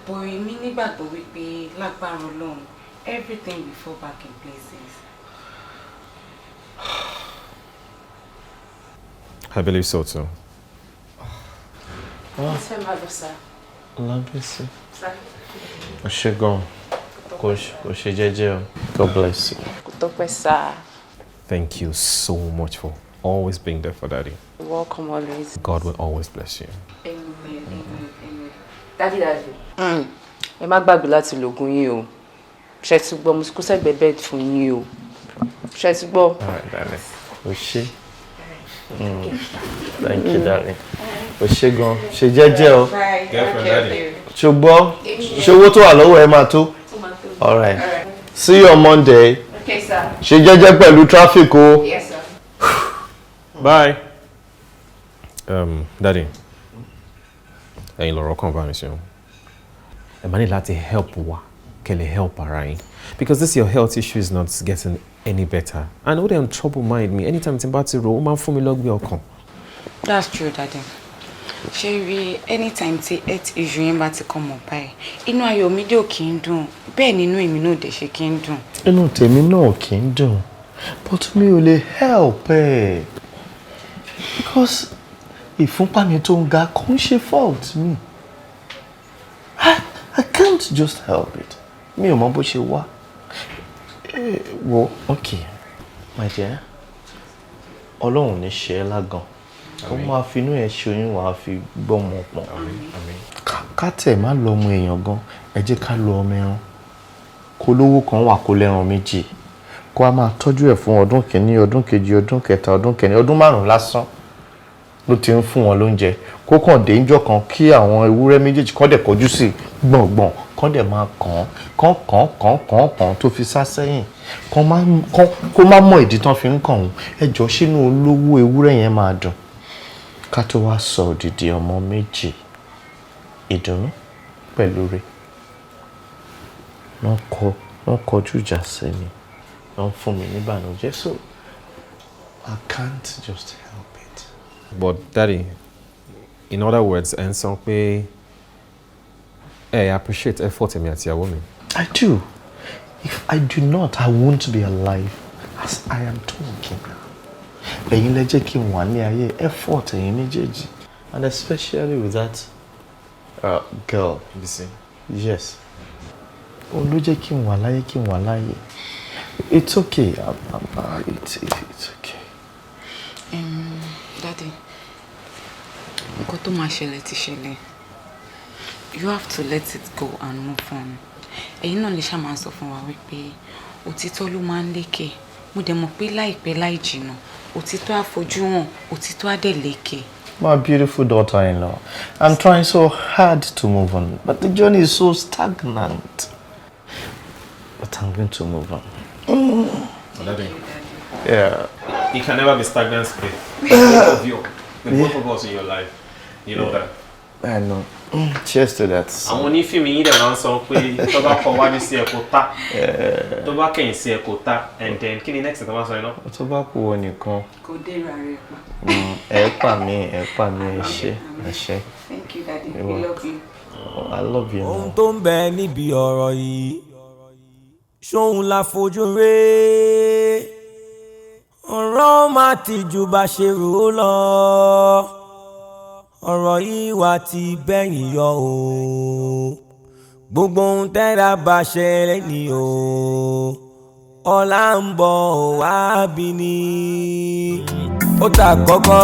But èmi nígbàgbọ́ wípé lágbára Ọlọ́run, everything will fall back in places. I believe so too. Lábẹ́sí. Ó ṣé gan. Kò ṣe jẹ́jẹ́ o. God bless you. Thank you so much for always being there for Daddy. You're welcome always. God will always bless you. Amen. Daddy. Ẹ má gbàgbé láti lògùn yín o. Ṣé ti gbọ́, mo kú sẹ́gbẹ̀ẹ́ bed fún yín o. Ṣé ti gbọ́? All right, darling. Ó ṣé. Thank you, darling. Ó ṣé gan. Ṣe jẹ́jẹ́ o. Ṣé gbọ́? Ṣé owó tó wà lọ́wọ́ ẹ máa tó? All right. See you on Monday. Okay, sir. Ṣe jẹ́jẹ́ pẹ̀lú traffic o. Yes, sir. Bye. Daddy. Ẹ̀yin lọ̀rọ̀ kan bá mi ṣe o. Ẹ máa ní láti help wa, kẹ́ lè help ara yín. Because this your health issue is not getting any better. And ó dẹ̀ ń trouble mind me. Anytime tí n bá ti rò, ó máa ń fún mi lọ́gbẹ́ ọkàn. That's true, Daddy. Ṣé anytime tí health issue yẹn bá ti come up báyìí, inú ayọ̀ mi dé ò kí ń dùn. Bẹ́ẹ̀ ni inú èmi náà dẹ̀ ṣe kí ń dùn. Inú tèmi náà kì í dùn. But mi ò lè help ẹ. Because ìfúnpá mi tó ń ga kò ń ṣe fault mi. I can't just help it. Mi ò mọ bó ṣe wá. Wo, okay, my dear. Ọlọ́run ní ṣe ẹ́ lágàn. Ó máa fi inú ẹ̀ ṣoyún wàá fi gbọ́mọ pọ̀n. Ká tẹ̀ má lọ ọmọ èèyàn gan, ẹ jẹ́ ká lọ ọmọ ẹran. Kó lówó kan wà kó lẹ́ran méjì. Kó a máa tọ́jú ẹ̀ fún ọdún kìíní, ọdún kejì, ọdún kẹta, ọdún kẹrin, ọdún 5 lásán ló ti ń fún wọn lóúnjẹ. Kó kàn dé ńjọ́ kan kí àwọn ewúrẹ́ méjèèjì kọ́ dẹ̀ kọjú sí gbọ̀ngbọ̀n kọ́ dẹ̀ máa kàn tó fi sá sẹ́yìn. Kó má mọ ìdí tán fi ń kàn òun. Ẹ jọ sínú olówó ewúrẹ́ yẹn máa dùn. Ká tó wá sọ òdìdí ọmọ méjì. Ìdùnnú pẹ̀lú rẹ̀. Wọ́n kọjú ìjà sẹ́ni. Wọ́n fún mi ní ìbànújẹ́. So I can't just help it. But Daddy, in other words, ẹ ń sọ pé ẹ appreciate effort èmi àti ìyàwó mi. I do. If I do not, I won't be alive as I am talking now. Ẹ̀yin lẹ jẹ́ kí n wà ní ayé effort ẹ̀yin méjèèjì. And especially with that girl. Bisi. Yes. Ó ló jẹ́ kí n wà láyé. It's okay. It's okay. Daddy, nǹkan tó máa ṣẹlẹ̀ ti ṣẹlẹ̀. You have to let it go and move on. Ẹ̀yin náà lè ṣá máa sọ fún wa wípé òtítọ́ ló máa ń lékè. Mo dẹ̀ mọ̀ pé láìpẹ́ láì jìnnà, òtítọ́ á fojú hàn, òtítọ́ á dẹ̀ lékè. My beautiful daughter-in-law, I'm trying so hard to move on, but the journey is so stagnant. But I'm going to move on. Daddy. Yeah. It can never be stagnant space. The both of us in your life. You know that? I know. Cheers to that. Àwọn onífíìmù yìí dẹ̀ máa ń sọ pé tó bá kọ wájú sí ẹ kó tá, tó bá kẹ̀yìn sí ẹ kó tá, and then kí ni next tó máa sọ iná? Tó bá kú ọ nìkan. Kò dé ra rẹ̀ pa. Ẹ pa mí, ẹ ṣé. Thank you, Daddy. We love you. Oh, I love you. Ohun tó ń bẹ níbi ọ̀rọ̀ yìí, ṣóhun la fojú rẹ̀. Ọ̀rọ̀ máa tìjú bá ṣe rò ó lọ. Ọ̀rọ̀ yìí wá ti bẹ́yìn yọ o. Gbogbo ohun tẹ́ra bá ṣẹlẹ̀ ni o. Ọlá ń bọ̀ wá bí ni. Ó ta kọ́kọ́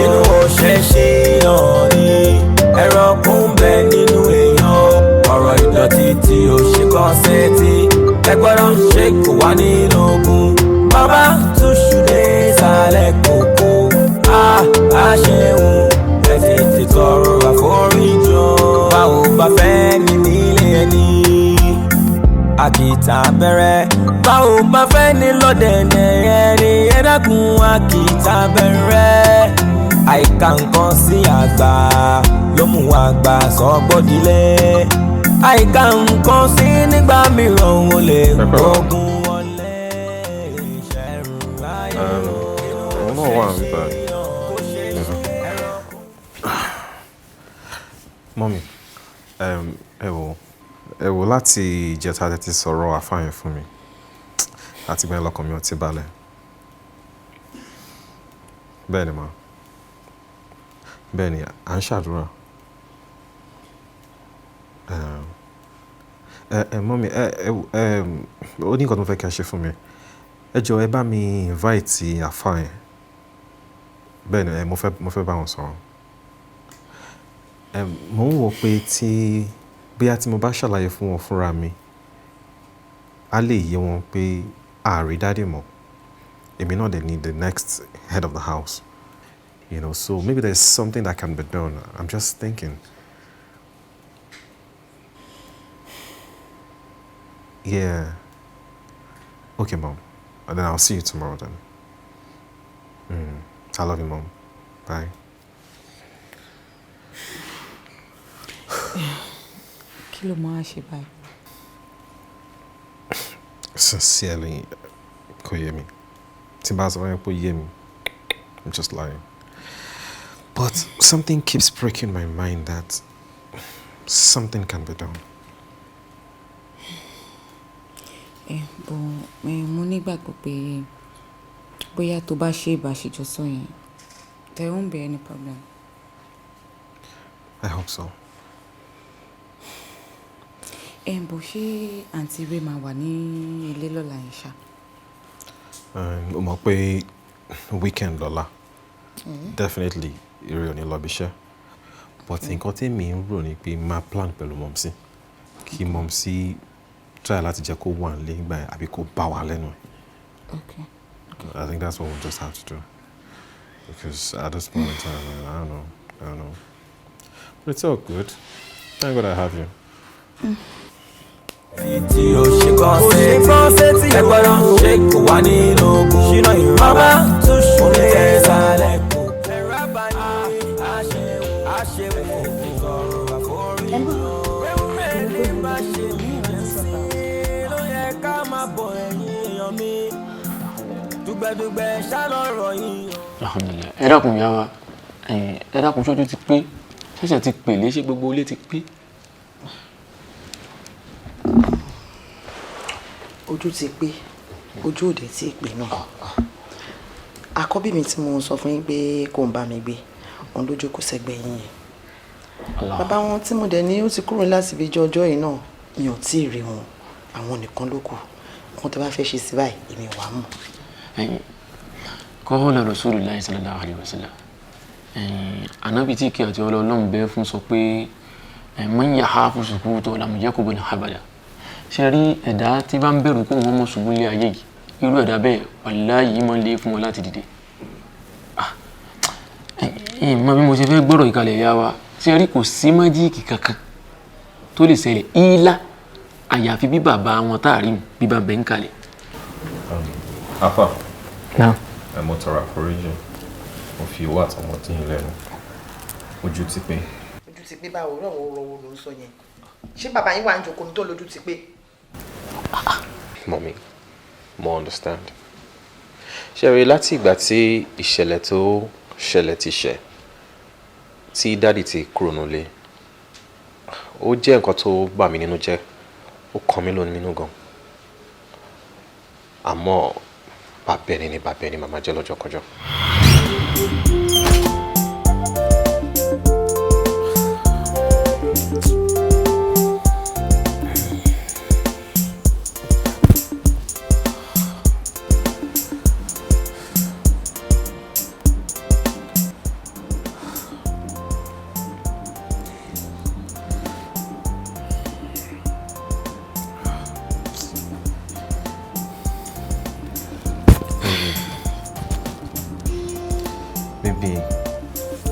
inú òṣèṣe náà ni. Ẹranko ń bẹ nínú èèyàn. Ọ̀rọ̀ ìdọ̀tí tí ó ṣe kọ́ sétí. Ẹgbẹ́rún ṣe kò wá nínú ogun. Bàbá tún ṣùdé sálẹ̀ kòkó. A ṣeun ẹ̀sìn ti tọrọ àforíjì. Báwo bá fẹ́ ní nílé ẹni. Àkìtà bẹ̀rẹ̀. Báwo bá fẹ́ ní lọ́dẹ̀ẹ̀dẹ̀ ẹni. Ẹ dákun àkìtà bẹ̀rẹ̀. Àìka nǹkan sí àgbà ló mú àgbà sọ́gbọ́dílé. Àìka nǹkan sí nígbà mìíràn ó lè gbógun wọlé. Ìṣẹ̀rù láyé Òun náà wà nípa Mọ́mí, ẹ wò láti ìjẹta tẹ́ ti sọ̀rọ̀ àfáàyàn fún mi. Láti gbẹ́ lọ́kàn mi ò ti balẹ̀. Bẹ́ẹ̀ ni ma. Bẹ́ẹ̀ ni, à ń ṣàdúrà. Mọ́mí, ó ní nǹkan tó fẹ́ kí a ṣe fún mi. Ẹ jọ̀ọ́ ẹ bá mi invite àfáàyàn. Bẹ́ẹ̀ ni, mo fẹ́ bá wọn sọ̀rọ̀. Mo ń wò pé bóyá tí mo bá ṣàlàyé fún wọn fúnra mi, á lè yé wọn pé ààrí dáàdì mọ̀. Èmi náà dẹ̀ ni the next head of the house. You know, so maybe there's something that can be done. I'm just thinking. Yeah. Okay, Mom. And then I'll see you tomorrow then. I love you, Mom. Bye. Kí ló máa ṣe báyìí? Sincerely, kò yé mi. Tí n bá sọ fún yín pé ó yé mi, I'm just lying. But something keeps breaking my mind that something can be done. Mo nígbàgbọ́ pé bóyá tó bá ṣe ìbáṣejọ sọ yẹn, there won't be any problem. I hope so. Bó ṣé àǹtí Ray máa wà ní ilé lọ́la yẹn ṣá? Mo mọ̀ pé weekend lọ́la. Definitely Ray ò ní lọ ibiṣẹ́. But nǹkan tí mi ń rò ni pé máa plan pẹ̀lú Mumsy. Kí Mumsy try láti jẹ́ kó wà nílé nígbà yẹn àbí kó bá wa lẹ́nu. Okay. I think that's what we'll just have to do. Because at this point in time, I don't know. But it's all good. Thank God I have you. Tí o ṣe kọ́ sétí ẹgbẹ́rún ṣe kò wá nínú ogun. Ṣínà ìrọ̀bá tún ṣùlẹ̀ sálẹ̀ kò. Ẹ̀rọ abáyé àṣewò sọ̀rọ̀ àforíjì. Wẹ́wẹ́ bá ṣe mí lẹ́sìn ló yẹ ká máa bọ̀ ẹ̀yìn èèyàn mi. Dùgbẹ̀dùgbẹ̀ ṣálọ̀rọ̀ yìí. Alhamdulillah. Ẹ dákun ìyá wa, ẹ dákun ṣojú ti pé, ṣẹ̀ṣẹ̀ ti pèlé, ṣé gbogbo ilé ti pé? Ojú ti pé, ojú òde tí ìpè náà. Àkọ́bí mi tí mo sọ fún yín pé kò ń bá mi gbé, òun ló jókòó sẹ́gbẹ̀ẹ́ yín yẹn. Bàbá wọn tí mo dẹ̀ ní ó ti kúrò láti ibi ọjọ́ yìí náà, mi ò tí ì rí wọn, àwọn nìkan ló kù. Wọ́n tó bá fẹ́ ṣe sí báyìí, èmi wàá mọ̀. Qala Rasulullahi sallallahu alaihi wasallam. Ànábì tí kí àti Ọlọ́run bẹ́ fún sọ pé man yahafu sukuta lam yakun habada. Ṣé rí ẹ̀dá tí bá ń bẹ̀rù kó wọ́n mọ̀ ṣubú lé ayé yìí, irú ẹ̀dá bẹ́ẹ̀ wallahi máa ń lé fún wọn láti dìde. Mọ̀ bí mo ṣe fẹ́ gbọ́rọ̀ ìkàlẹ̀ ìyá wa, ṣé rí kò sí májíìkì kankan tó lè ṣẹlẹ̀ ìlà àyàfi bí bàbá wọn táàrí bí bàbá ń kalẹ̀. Afa. Náà. Mo tọrọ àforíjì. Mo fi owó àtọmọ dín in lẹ́nu. Ojú ti pé. Ojú ti pé báwo náà wo ló ń sọ yẹn? Ṣé bàbá yín wà ń jókòó ní tó lójú ti pé? Mommy, mo understand. Ṣé láti ìgbà tí ìṣẹ̀lẹ̀ tó ṣẹlẹ̀ ti ṣẹ̀, tí daddy ti kúrò nílé, ó jẹ́ nǹkan tó bà mí nínú jẹ́, ó kàn mí nínú gan. Àmọ́ bàbá ẹni màmá jẹ́ lọ́jọ́ kọjọ́.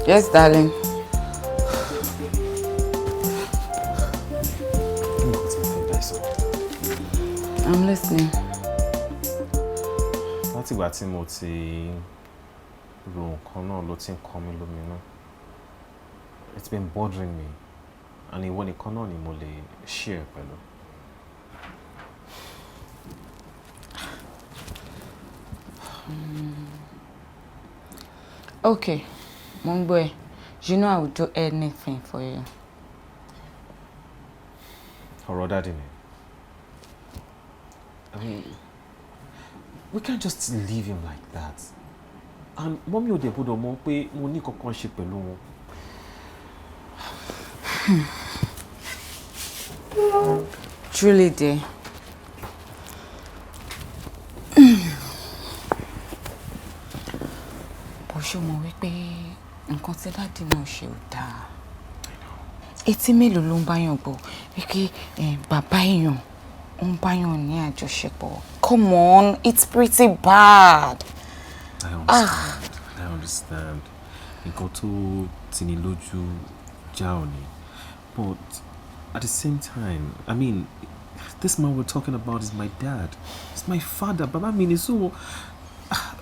Yes, darling. I'm listening. Láti ìgbà tí mo ti ro nǹkan náà ló ti ń kàn mí lóminú. It's been bothering me. And ìwọ nìkan náà ni mo lè share pẹ̀lú. Okay, Mongboy, you know I would do anything for you. Ọ̀rọ̀ daddy ni. I mean, we can't just leave him like that. And mommy ò dẹ̀ gbọ́dọ̀ mọ̀ pé mo ní kankan ṣe pẹ̀lú wọn. Truly, dear. Bó ṣe mọ̀ wípé nǹkan tí dáàdì náà ṣe ò dáa. Etí mélòó ló ń báyàn gbọ́ wípé bàbá èèyàn ó ń báyàn ní àjọṣepọ̀. Come on, it's pretty bad. I understand. Nǹkan tó tini lójú já ò ní. But at the same time, I mean, this man we're talking about is my dad. It's my father. Baba mi ni so.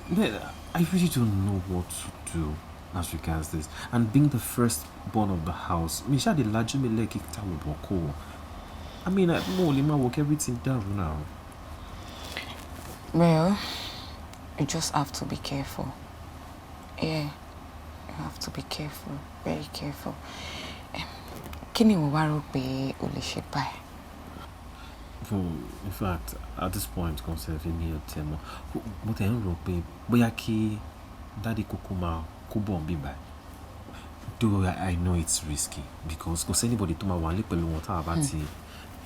Man, I really don't know what to do as regards this. And being the firstborn of the house, I mean, I only work everything down now. Well, you just have to be careful. Yeah, you have to be careful, very careful. Kí ni ìwọ wá rò pé o lè ṣe báyìí? In fact, at this point, conserve me a tema. But I don't know, bóyá kí daddy kúkú máa kó bọ̀ bí báyìí. Though I know it's risky because kò anybody tó máa wà nílé pẹ̀lú wọn tá a bá ti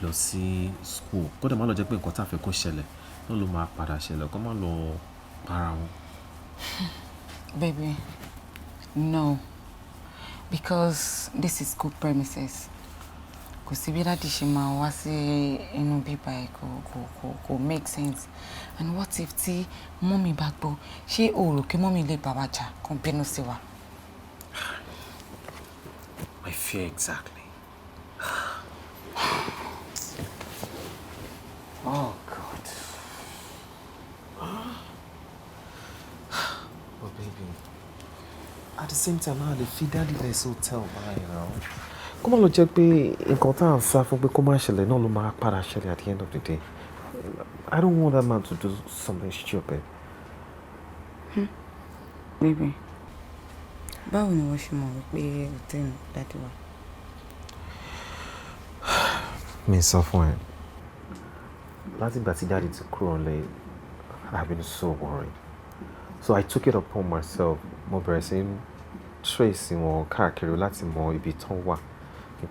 lọ sí school. Kó dẹ̀ má lọ jẹ́ pé nǹkan tá a fẹ́ kó ṣẹlẹ̀ náà ló máa padà ṣẹlẹ̀ kó má lọ para wọn. Baby, no. Because this is school premises. Kò sí bí dáàdì ṣe máa wá sí inú bíbá ẹ̀ kò make sense. And what if tí mọ́mì bá gbọ́, ṣé o rò kí mọ́mì lè bá wa jà kó bínú sí wa? My fear exactly. Oh God. But baby, at the same time, now the feed daddy is so tell by, you know. Come on, lọ jẹ́ pé nǹkan tá à ń sá fún pé kó má ṣẹlẹ̀ náà ló máa padà ṣẹlẹ̀ at the end of the day. I don't want that man to do something stupid. Baby, báwo ni wọ́n ṣe mọ̀ wípé hòtẹ́ẹ̀lì dáàdì wa? Mi sọ fún ẹ. Láti ìgbà tí daddy ti kúrò nílé, I've been so worried. So I took it upon myself. Mo bẹ̀rẹ̀ sí trace wọn káàkiri láti mọ ibi tán wà.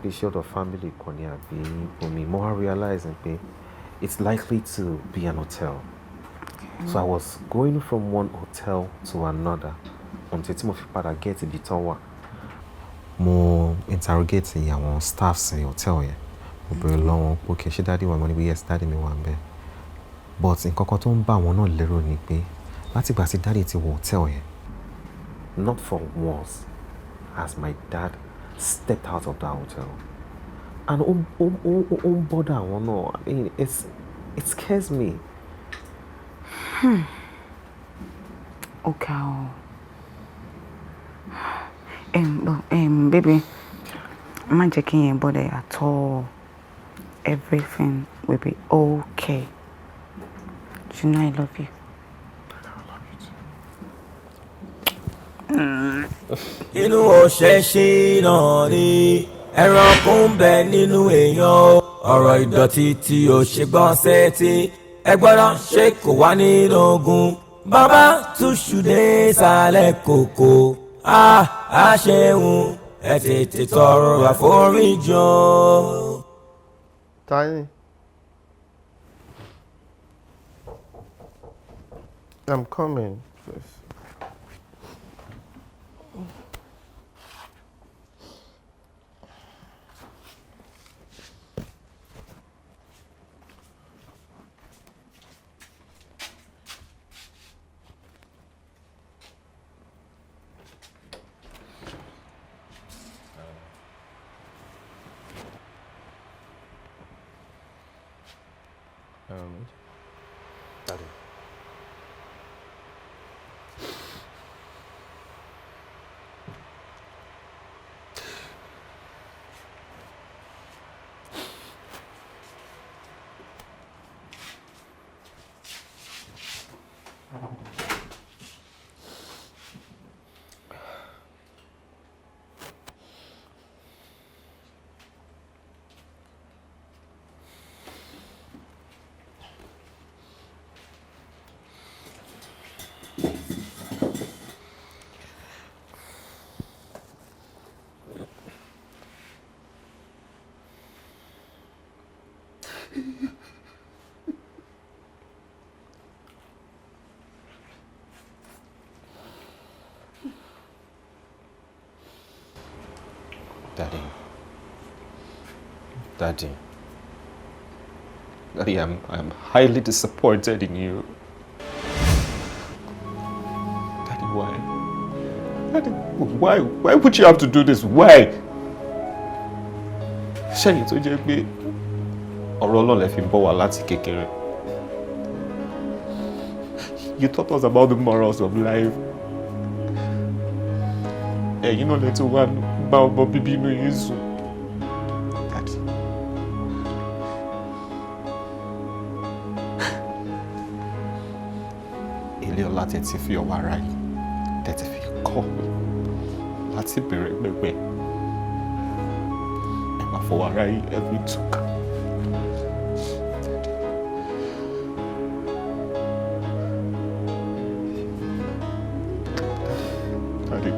Pé ṣé ọ̀dọ̀ family kan ni àbí omi. Mo wá realize pé it's likely to be an hotel. So I was going from one hotel to another until tí mo fi padà get ibi tán wà. Mo interrogate àwọn staffs ní hotel yẹn. Mo bẹ̀rẹ̀ lọ́wọ́ pé kí ṣé daddy wà, mo ní pé yes, daddy mi wà ńbẹ̀. But nǹkan kan tó ń bá wọn náà lérò ni pé láti ìgbà tí daddy ti wọ hotel yẹn, not for once has my dad stepped out of that hotel. And bother wọn náà. I mean, it scares me. Okay. Baby, I'm not checking your body at all. Everything will be okay. You know I love you. Inú òṣèṣì náà ni ẹranko ń bẹ nínú èèyàn ọ̀rọ̀ ìdọ̀tí tí ó ṣe gbọ́n sétí ẹgbọ́dọ̀ ṣe kò wá nínú ogun bàbá túṣu dé sàlẹ̀ kòkó a ṣeun ẹ tètè tọrọ àforíjì. Tiny. I'm coming. Please. Daddy. Daddy, I'm highly disappointed in you. Daddy, why? Daddy, why would you have to do this? Why? Ṣẹ́yìn tó jẹ́ pé ọ̀rọ̀ Ọlọ́run lẹ fi bọ́ wa láti kékeré. You taught us about the morals of life. Ẹ̀yin náà lẹ tó wá bá ọmọ bíbí inú yín sùn. Adeola tẹ́tí fi ọwọ́ ara yìí tẹ́tí fi kọ́ láti bẹ̀rẹ̀ pẹ̀pẹ̀ ẹ máa fọwọ́ ara yìí every took.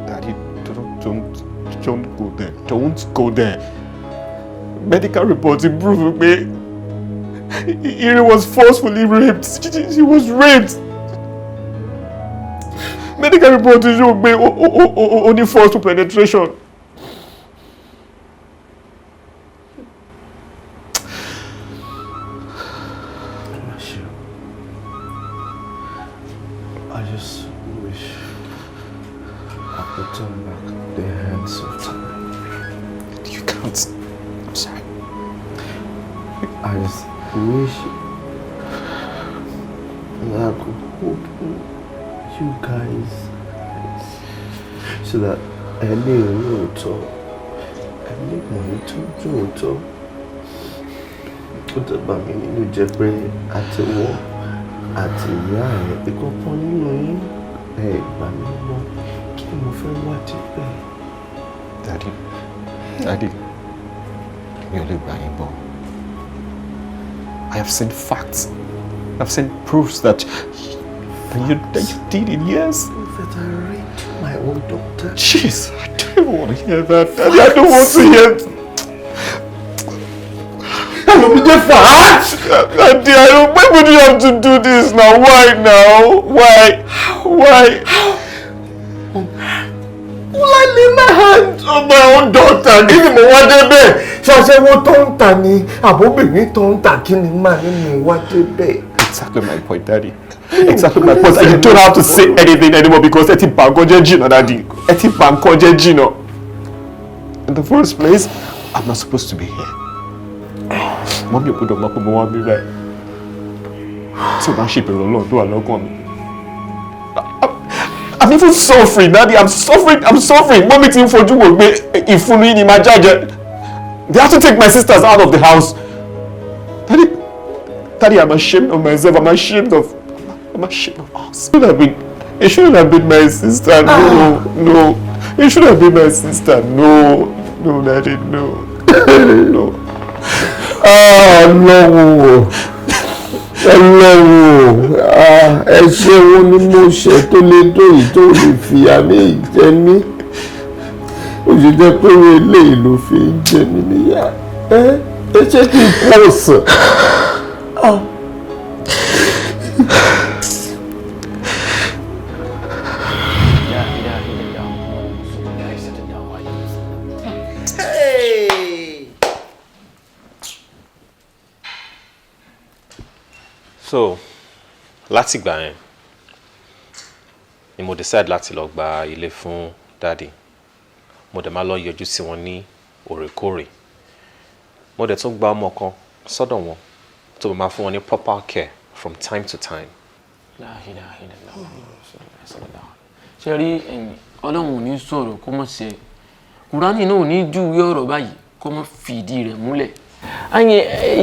Daddy, don't go there. Don't go there. Medical reports prove that he was forcefully raped. He was raped. Medical report is only forced penetration. I just wish I could turn back the hands of time. You can't. I'm sorry. I just wish that I could hold you guys so that any rotor, any rotor, put up by me in Jeffrey at the war, at the yard, the company, hey, by me, came over what it. Daddy, you live by him. I have seen facts. I've seen proofs that you did it, yes. That I raped my own daughter. Jeez, I don't even want to hear that. Daddy, I don't want to hear it. Daddy, why would you have to do this now? Why now? Why? Will I lay my hands on my own daughter? Give me what they be. Ṣé wọ́n tó ń tà ní àbóbìnrin tó ń tà kí ni máa nínú ìwádìí bẹ́ẹ̀? Exactly my point, Daddy. Exactly my point. And you don't have to say anything anymore because eti bankoje jino, Daddy. Eti bankoje jino. In the first place, I'm not supposed to be here. Mommy, you put on my mommy right. So that she be alone. Do I look on? I'm even suffering, Daddy. I'm suffering. Mommy ti ń fojú wò pé ìfúnni ni máa jáde. They have to take my sisters out of the house. Daddy, I'm ashamed of myself. I'm ashamed of us. It shouldn't have been my sister. No. It shouldn't have been my sister. No, Daddy, no. No. No. Ẹ ṣe wo ni mo ṣe tó lè dóyìí tó lè fi àmì ìjẹ mí. Ó ṣe jẹ́ pé eléyìí ló fi ń jẹ mí níyà. Ẹ ṣe kí n kú ọ̀sán. So, láti ìgbà yẹn ni mo decide láti lọ gba ilé fún daddy. Mo dẹ̀ máa lọ yọjú sí wọn ní òrèkóòrè. Mo dẹ̀ tún gba ọmọ kan sọ́dọ̀ wọn tó máa fún wọn ní proper care from time to time. Ṣé rí Ọlọ́run ò ní sọ̀rọ̀ kó mọ̀ ṣe. Kùránì náà ò ní júwe ọ̀rọ̀ báyìí kó mọ̀ fìdí rẹ̀ múlẹ̀.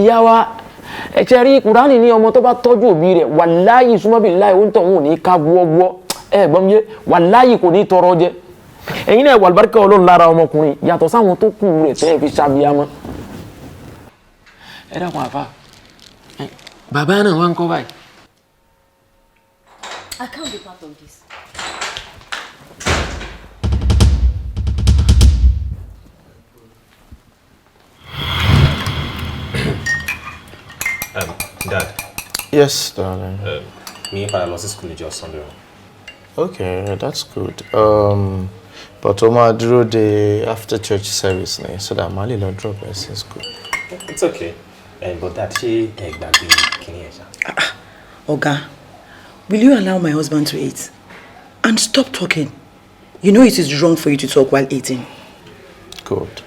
Ìyá wa ẹ̀ṣẹ̀ rí Kùránì ní ọmọ tó bá tọ́jú òbí rẹ̀ wàláyì súnmọ́bì láì ó ń tọ̀ wọn ò ní ká gbọ́gbọ́ gbọ́n yé wàláyì kò ní tọrọ jẹ ẹ̀yin náà wàlúbáríkà Ọlọ́run lára ọmọkùnrin yàtọ̀ sáwọn tó kù rẹ̀ tẹ́ ẹ fi ṣàbíyamọ́. Ẹ dákun àfà bàbá náà wá ń kọ́ báyìí. I can't be part of this. Dad. Yes, darling. Me and I lost school just Sunday. Okay, that's good. But Oma drew the after church service so that Mali will drop us in school. It's okay. But that she exactly Oga, will you allow my husband to eat? And stop talking. You know it is wrong for you to talk while eating. Good.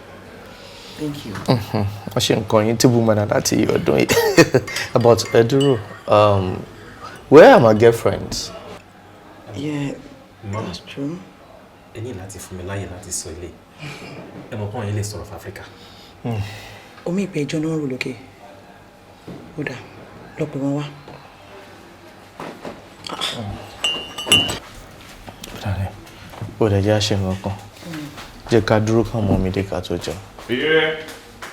Thank you. I shouldn't call you woman that you're doing. But Eduro, where are my girlfriends? Yeah, that's true. Any láti fún mi láyè láti sọ ilé. Ẹ mọ̀ pọ́n ilé sort of Africa. Omi ìpè ẹjọ́ náà rò lókè. Ó dà, lọ pè wọ́n wá. Ó dẹ̀ jẹ́ àṣẹ nǹkan. Jẹ́ ká dúró ká mọ̀ mi dé ká tó jẹun.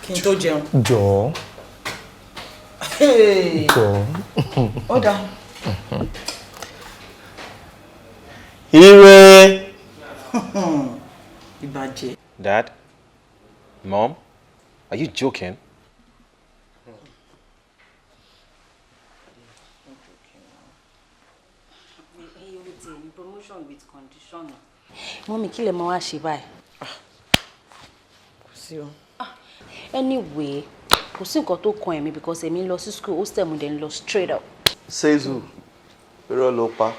Kí n tó jẹun. Jọ̀ọ́. Jọ̀ọ́. Ó dà. Ire. Ìbàjẹ́. Dad? Mom? Are you joking? Promotion with condition. Mommy, kí lẹ máa wá ṣe báyìí? Kò sí o. Anyway, kò sí nǹkan tó kàn èmi because èmi lọ sí school, hostel mo dẹ̀ lọ straight up. Sezu, irọ́ ló pa.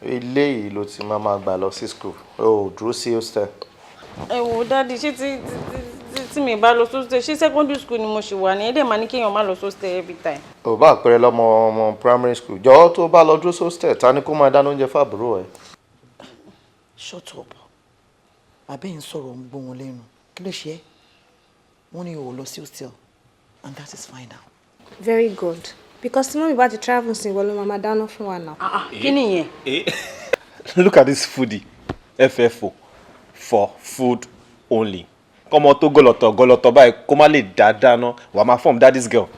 Ilé yìí ló ti máa gbà lọ sí school. O dúró sí hostel. Ẹ wò daddy, ṣé tí mi bá lọ hostel, ṣé secondary school ni mo ṣì wà ní. Ẹ dẹ̀ máa ní kéèyàn má lọ hostel every time. Ò bá àpẹẹrẹ lọ́mọ primary school. Jọ̀ọ́ tó bá lọ dúró sí hostel, ta ni kó máa dáná oúnjẹ fábùrò ẹ̀? Shut up. Àbẹ́ ń sọ̀rọ̀ ń gbọ́ wọn lẹ́nu. Kí ló ṣe é? Wọ́n ní o lọ sí hostel, and that is fine now. Very good. Because tí mọ́mí bá ti travel sí ìwọ ló máa dáná fún wa now. Kí nìyẹn? Look at this foodie. FFO. For food only. Kọ́mọ tó gọlọtọ̀ báyìí kó má lè dáná. Wà máa form daddy's girl.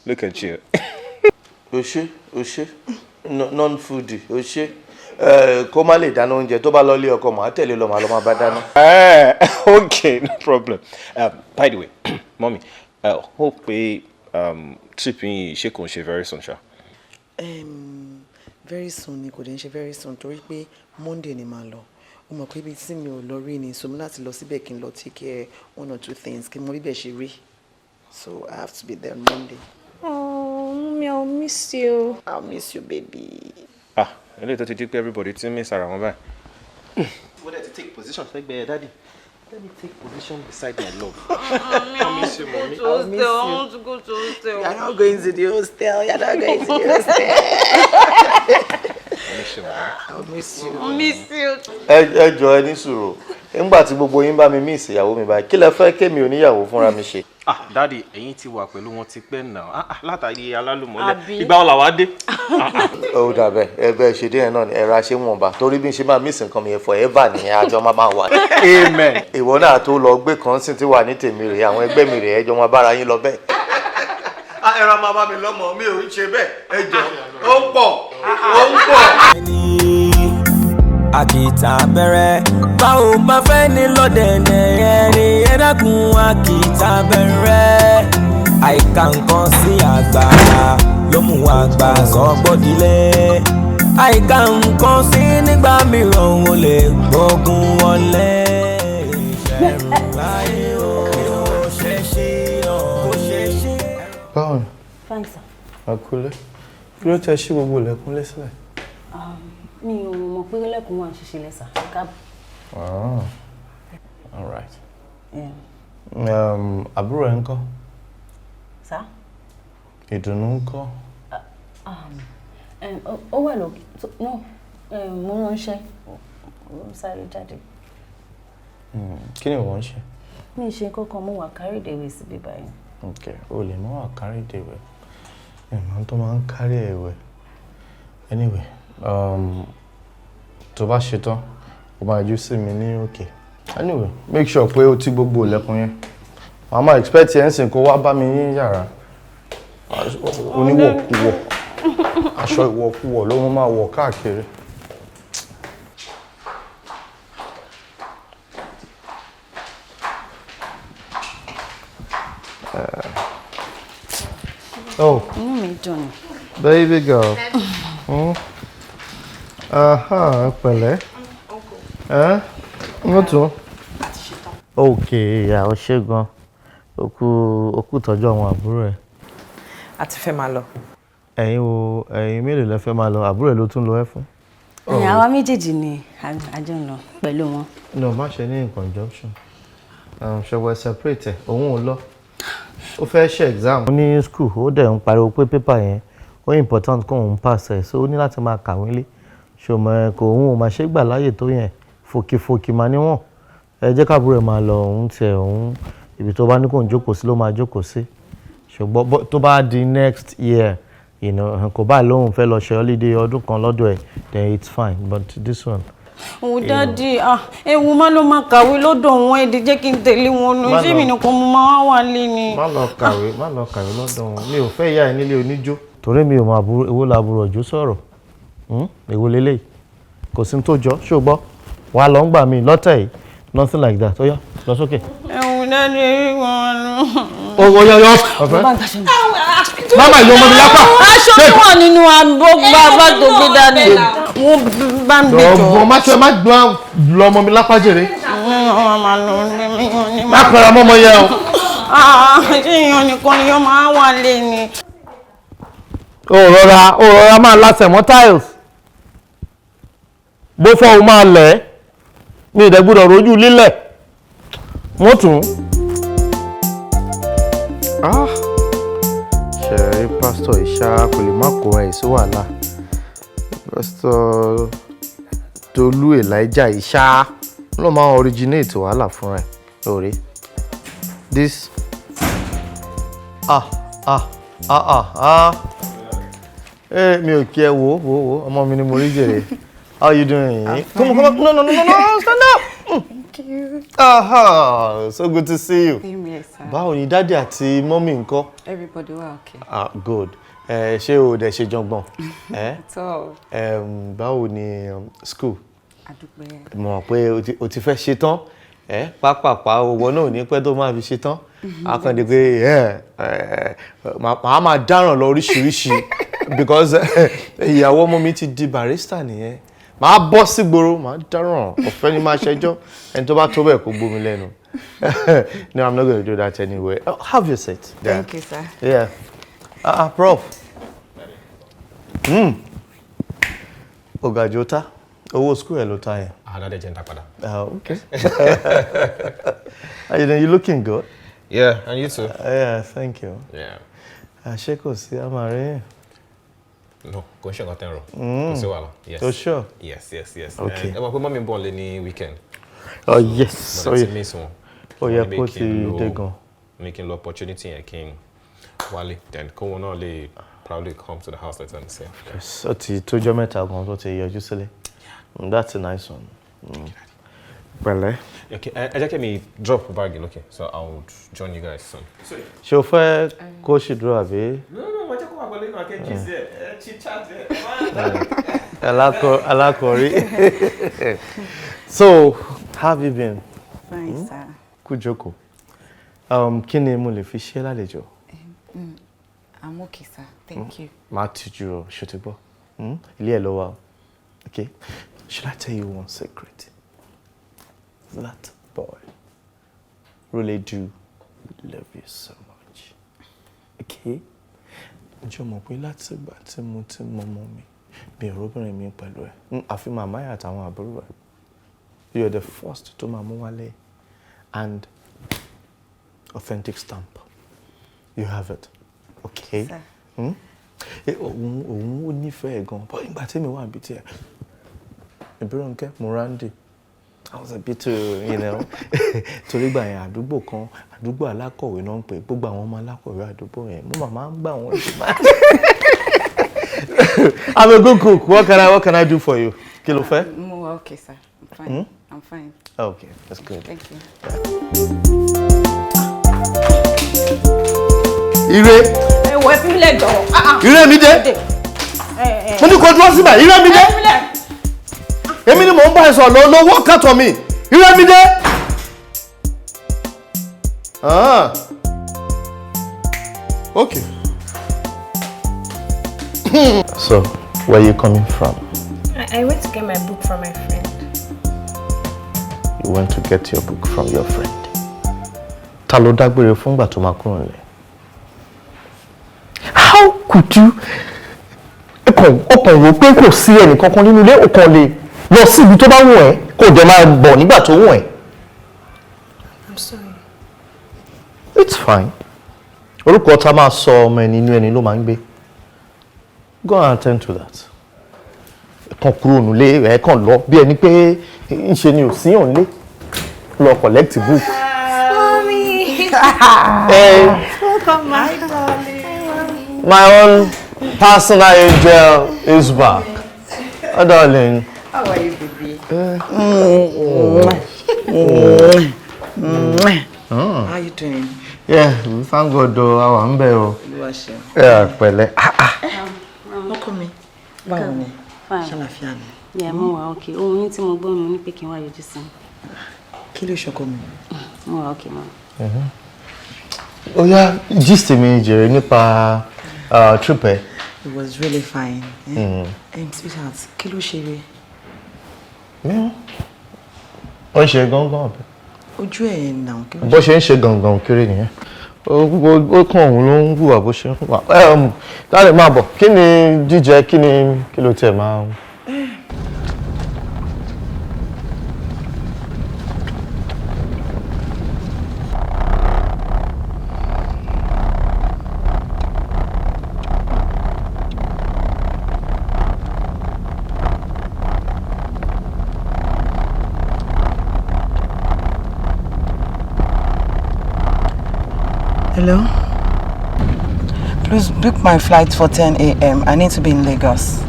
Look at you. O ṣé. Non-foodie. O ṣé. Kó má lè dáná oúnjẹ tó bá lọ lé ọkọ máa tẹ̀lé lọ máa lọ máa bá dáná. Okay, no problem. By the way, mommy, I hope trip yín ṣe kò ń ṣe very soon, sha. Very soon ni kò dẹ̀ ń ṣe very soon torí pé Monday ni màá lọ. Ó mọ̀ pé ibi tí mi ò lọ rí ni so mo láti lọ síbẹ̀ kí n lọ take care 1 or 2 things kí n mọ bíbẹ̀ ṣe rí. So I have to be there on Monday. Oh, mommy, I'll miss you. I'll miss you, baby. Eléyìí tó ti di pé everybody ti miss ara wọn báyìí. Wọ́n dẹ̀ ti take position sẹ́gbẹ̀ẹ́ daddy. Let me take position beside my love. I miss you, mommy. I want to go to hostel. You're not going to the hostel. You're not going to the hostel. miss you. Miss you. Ẹ jọ̀ọ́ ẹ ní sùúrù. Nígbà tí gbogbo yín bá mi miss ìyàwó mi báyìí, kí lẹ fẹ́ kémi oníyàwó fúnra mi ṣe? Daddy, ẹ̀yin ti wà pẹ̀lú wọn ti pẹ́ náà. Látàrí alálùmọ́lẹ̀. Ìgbà wo la wá dé? Ó dàbẹ̀, ẹ bẹ́ẹ̀ ṣe dé yẹn náà ni ẹ̀rọ aṣẹ́ wọn bá. Torí bí n ṣe máa miss nǹkan mi yẹn forever nìyẹn àjọ máa wà. Amen. Ìwọ náà tó lọ gbé kan sí ti wà ní tèmi rè, àwọn ẹgbẹ́ mi rè, ẹjọ́ máa bára yín lọ bẹ́ẹ̀. Ẹ̀rọ máa bá mi lọ́mọ, mi ò ń ṣe bẹ́ẹ̀, ẹ jọ̀ọ́, ó ń pọ̀. Àkìtà bẹ̀rẹ̀ báwo bá fẹ́ ní lọ́dẹ̀ẹ̀dẹ̀ ẹni ẹ dákun àkìtà bẹ̀rẹ̀ àìka nǹkan sí àgbà ló mú àgbà sọ́gbọ́dílé àìka nǹkan sí nígbà mìíràn ó lè gbógun wọlé ìṣẹ̀rù láyé ó ṣe ṣí ó ṣe ṣí. Báwo ni? Fine, sir. Àkúlẹ̀. Kí ló tẹ ṣí gbogbo ilẹ̀kùn lẹ́sílẹ̀? Mi ò mọ̀ pé lẹ́kùn wà ń ṣiṣẹ́ lẹ́sà. All right. Àbúrò ẹ̀ ń kọ́? Sá? Ìdùnnú ń kọ́? Ó wà lókè. No, mo ránṣẹ́. Ó sáré jáde. Kí ni wọ́n ń ṣe? Mi ṣe kankan, mo wà carried away síbí báyìí. Okay, o lè má wà carried away. Ìmọ̀ tó máa ń carry away. Anyway, tó bá ṣe tán, o máa jú sí mi ní òkè. Anyway, make sure pé o ti gbogbo ilẹ̀kùn yẹn. Màmá expect yẹn sìn kó wá bá mi ní yàrá. Oníwọ̀kuwọ̀, aṣọ ìwọ̀kuwọ̀ ló máa wọ̀ káàkiri. Oh. Inú mi dùn. Baby girl. Pẹ̀lẹ́. Wọ́n tún. Okay, ìyá ó ṣe gan. Ó kú tọ́jú àwọn àbúrò ẹ̀. A ti fẹ́ máa lọ. Ẹ̀yin mélòó lẹ fẹ́ máa lọ? Àbúrò ẹ̀ ló tún lọ ẹ́ fún? Àwa méjèèjì ni àjọ ń lọ pẹ̀lú wọn. No, má ṣe ní in conjunction. Ṣọwọ́ separate ẹ̀, òun ò lọ. Ó fẹ́ ṣe exam. Ó ní school, ó dẹ̀ ń pariwo pé paper yẹn ó important kó òun pass ẹ̀, so ó ní láti máa kàwé lé. Ṣòmọ̀ ẹ̀ kò òun ò máa ṣe gbà láyè tó yẹn, fòkìfòkì máa níwọ̀n. Ẹ jẹ́ káàbúrò ẹ̀ máa lọ, òun tiẹ̀ òun ibi tó bá ní kó ń jókòó sí ló máa jókòó sí. Ṣùgbọ́n tó bá di next year, kò bá lóhùn fẹ́ lọ ṣe holiday ọdún kan lọ́dọ̀ ẹ̀, then it's fine, but this one. Dádì, ewu má ló máa kàwé lọ́dọ̀ wọn, èdè jẹ́ kí n tẹ̀lé wọn lọ. Ṣé mi nìkan mo máa wà lé ni? Má lọ kàwé lọ́dọ̀ wọn. Mi ò fẹ́ ìyá ẹ̀ nílé oníjó. Torí mi ò mọ èwo làbúrò òjò sọ̀rọ̀. Èwo lélẹ̀ kò sí tó jọ ṣùgbọ́n wàá lọ ń gbà mí lọ́tẹ̀ yìí, nothing like that. Ó yá lọ sókè. Dádì rí wọn lọ. Yọ ọ̀fẹ́. Máma ìlú ọmọ mi lápá. Aṣọ tó wà nínú abọ́ bàbá tó gbé dání. Wọ́n bá ń gbé jọ. Ọ̀gbọ́n má gbọ́n lọ ọmọ mi lápá jèrè. Má pẹ̀lú ọmọ yẹn o. Ṣé èèyàn nìkan ni yóò máa wà lé ni? Ó rọra máa lásẹ̀ mọ́ tiles. Bó fọ́ o máa lẹ̀ ní ìdẹ́gbùdọ̀ rojú lílẹ̀. Wọ́n tún. Ṣẹ̀rí pásítọ̀ ìṣá kò lè má kó ẹ̀ sí wàhálà. Pásítọ̀ Tolú Elijah ìṣá ló máa originate wàhálà fún ẹ̀ lórí. This. Mi ò kí ẹ wo ọmọ mi ni mo rí jèrè. How you doing? Come on. No, stand up. Thank you. So good to see you. Same here, sir. Báwo ni daddy àti mommy ńkọ́? Everybody well, okay. Good. Ṣé o dẹ̀ ṣe jọgbọ́n? At all. Báwo ni school? Adúpẹ́. Mo mọ̀ pé o ti fẹ́ ṣe tán. Pápápá owó náà ò ní pẹ́ tó máa fi ṣe tán. Akande pé màá máa dáràn lọ oríṣiríṣi because ìyàwó ọmọ mi ti di barista nìyẹn. Màá bọ́ sígboro, màá dáràn, ọ̀fẹ́ ni máa ṣẹjọ́, ẹni tó bá tó bẹ́ẹ̀ kó gbómi lẹ́nu. No, I'm not going to do that anyway. Have your seat. Thank you, sir. Yeah. Prof. Ogajota. Owó school ẹ̀ ló ta yẹn. Another gender padà. Okay. You're looking good. Yeah, and you too. Yeah, thank you. Yeah. Ṣé kò sí àmàrí? No, kò ṣe nǹkan tẹ́rọ. Kò sí wàhálà. Yes. So sure? Yes. Okay. Ẹ mọ̀ pé mọ́mí ń bọ̀ lé ní weekend. Oh yes. But it's miss one. Oh yeah, put the gan. Making the opportunity yẹn kí n wálé. Then kó wọn náà lè probably come to the house later and say. Yes. Ó ti tójọ́ mẹ́ta gan tó ti yọjú sílẹ̀. That's a nice one. Pẹ̀lẹ́. Okay, ẹ jẹ́ kí mi drop bag in, okay? So I will join you guys soon. Ṣé o fẹ́ kó ṣì dúró àbí? No, ma jẹ́ kó wà pẹ̀lú inú akẹ́kọ̀ọ́ sí ẹ̀ chit-chat ẹ̀. Alákọ̀ọ́rí. So, how have you been? Fine, sir. Kú jókòó. Kí ni mo lè fi ṣe lálejò? I'm okay, sir. Thank you. Má tijú o, ṣó ti gbọ́. Ilé ẹ̀ ló wà o. Okay? Should I tell you one secret? That boy really do love you so much. Okay? Ǹjẹ́ o mọ̀ pé láti ìgbà tí mo ti mọ mọ́ mi, bí ọ̀rọ̀bìnrin mi pẹ̀lú ẹ̀, àfi màmá ẹ̀ àtàwọn àbúrò ẹ̀. You're the first to mú wálé. And authentic stamp. You have it. Okay? Sir. Òun ò nífẹ̀ẹ́ gan. Bọ́ ìgbà tí mi wà níbi tí ẹ̀, Ìbírónkẹ́, Morandi. I was a bit torí gbà yẹn àdúgbò kan, àdúgbò alákọ̀wé náà ń pè, gbogbo àwọn ọmọ alákọ̀wé àdúgbò yẹn, mo màmá ń gbà wọ́n sí máa. I'm a good cook. What can I do for you? Kí ló fẹ́? Okay, sir. I'm fine. I'm fine. Okay, that's good. Thank you. Ire. Ẹ wọ ẹfí mílẹ̀ jọ. Ire mi dé. Mo ní kó dúró síbẹ̀. Ire mi dé. Èmi ni mò ń bá ẹ sọ̀rọ̀ lọ́wọ́ kàtọ̀ mi. Ire mi dé. Okay. So, where are you coming from? I went to get my book from my friend. You went to get your book from your friend. Ta ló dágbére fún ìgbà tó máa kúrò nílé? How could you? Ọkàn rò pé kò sí ẹnì kankan nínú ilé, o kàn lè lọ sí ibi tó bá wù ẹ́, kó dẹ̀ máa bọ̀ nígbà tó wù ẹ́. I'm sorry. It's fine. Orúkọ tá máa sọ ọmọ ẹni inú ẹni ló máa ń gbé. Go and attend to that. Ẹ̀kan kúrò nílé, ẹ̀kan lọ bí ẹni pé ńṣe ni ò sí òǹlé. Lọ collect book. Mommy! Hey. Welcome, ma. Hi, darling. My own personal angel is back. Oh, darling. How are you, baby? How are you doing? Yeah, we thank God though. Our ambe. Yeah, pẹ̀lẹ́. Ọkọ mi. Báwo ni? Ṣàlàfíà ni. Yeah, mo wà okay. Ohun yín tí mo gbọ́ mo ní pé kí n wá yọjú sí. Kí ló ṣọkọ mi? Mo wà okay, ma. Oh yeah, gist mi jèrè nípa trip ẹ. It was really fine. Sweetheart, kí ló ṣe rẹ? Ó ń ṣe gangan ọ̀bẹ. Ojú ẹ̀ náà kí ló ṣe? Bó ṣe ń ṣe gangan kiri nìyẹn. Ó kàn òun ló ń hùwà bó ṣe ń hùwà. Láti máa bọ̀, kí ni jíjẹ, kí ló tiẹ̀ máa ń. Hello? Please book my flight for 10 a.m. I need to be in Lagos.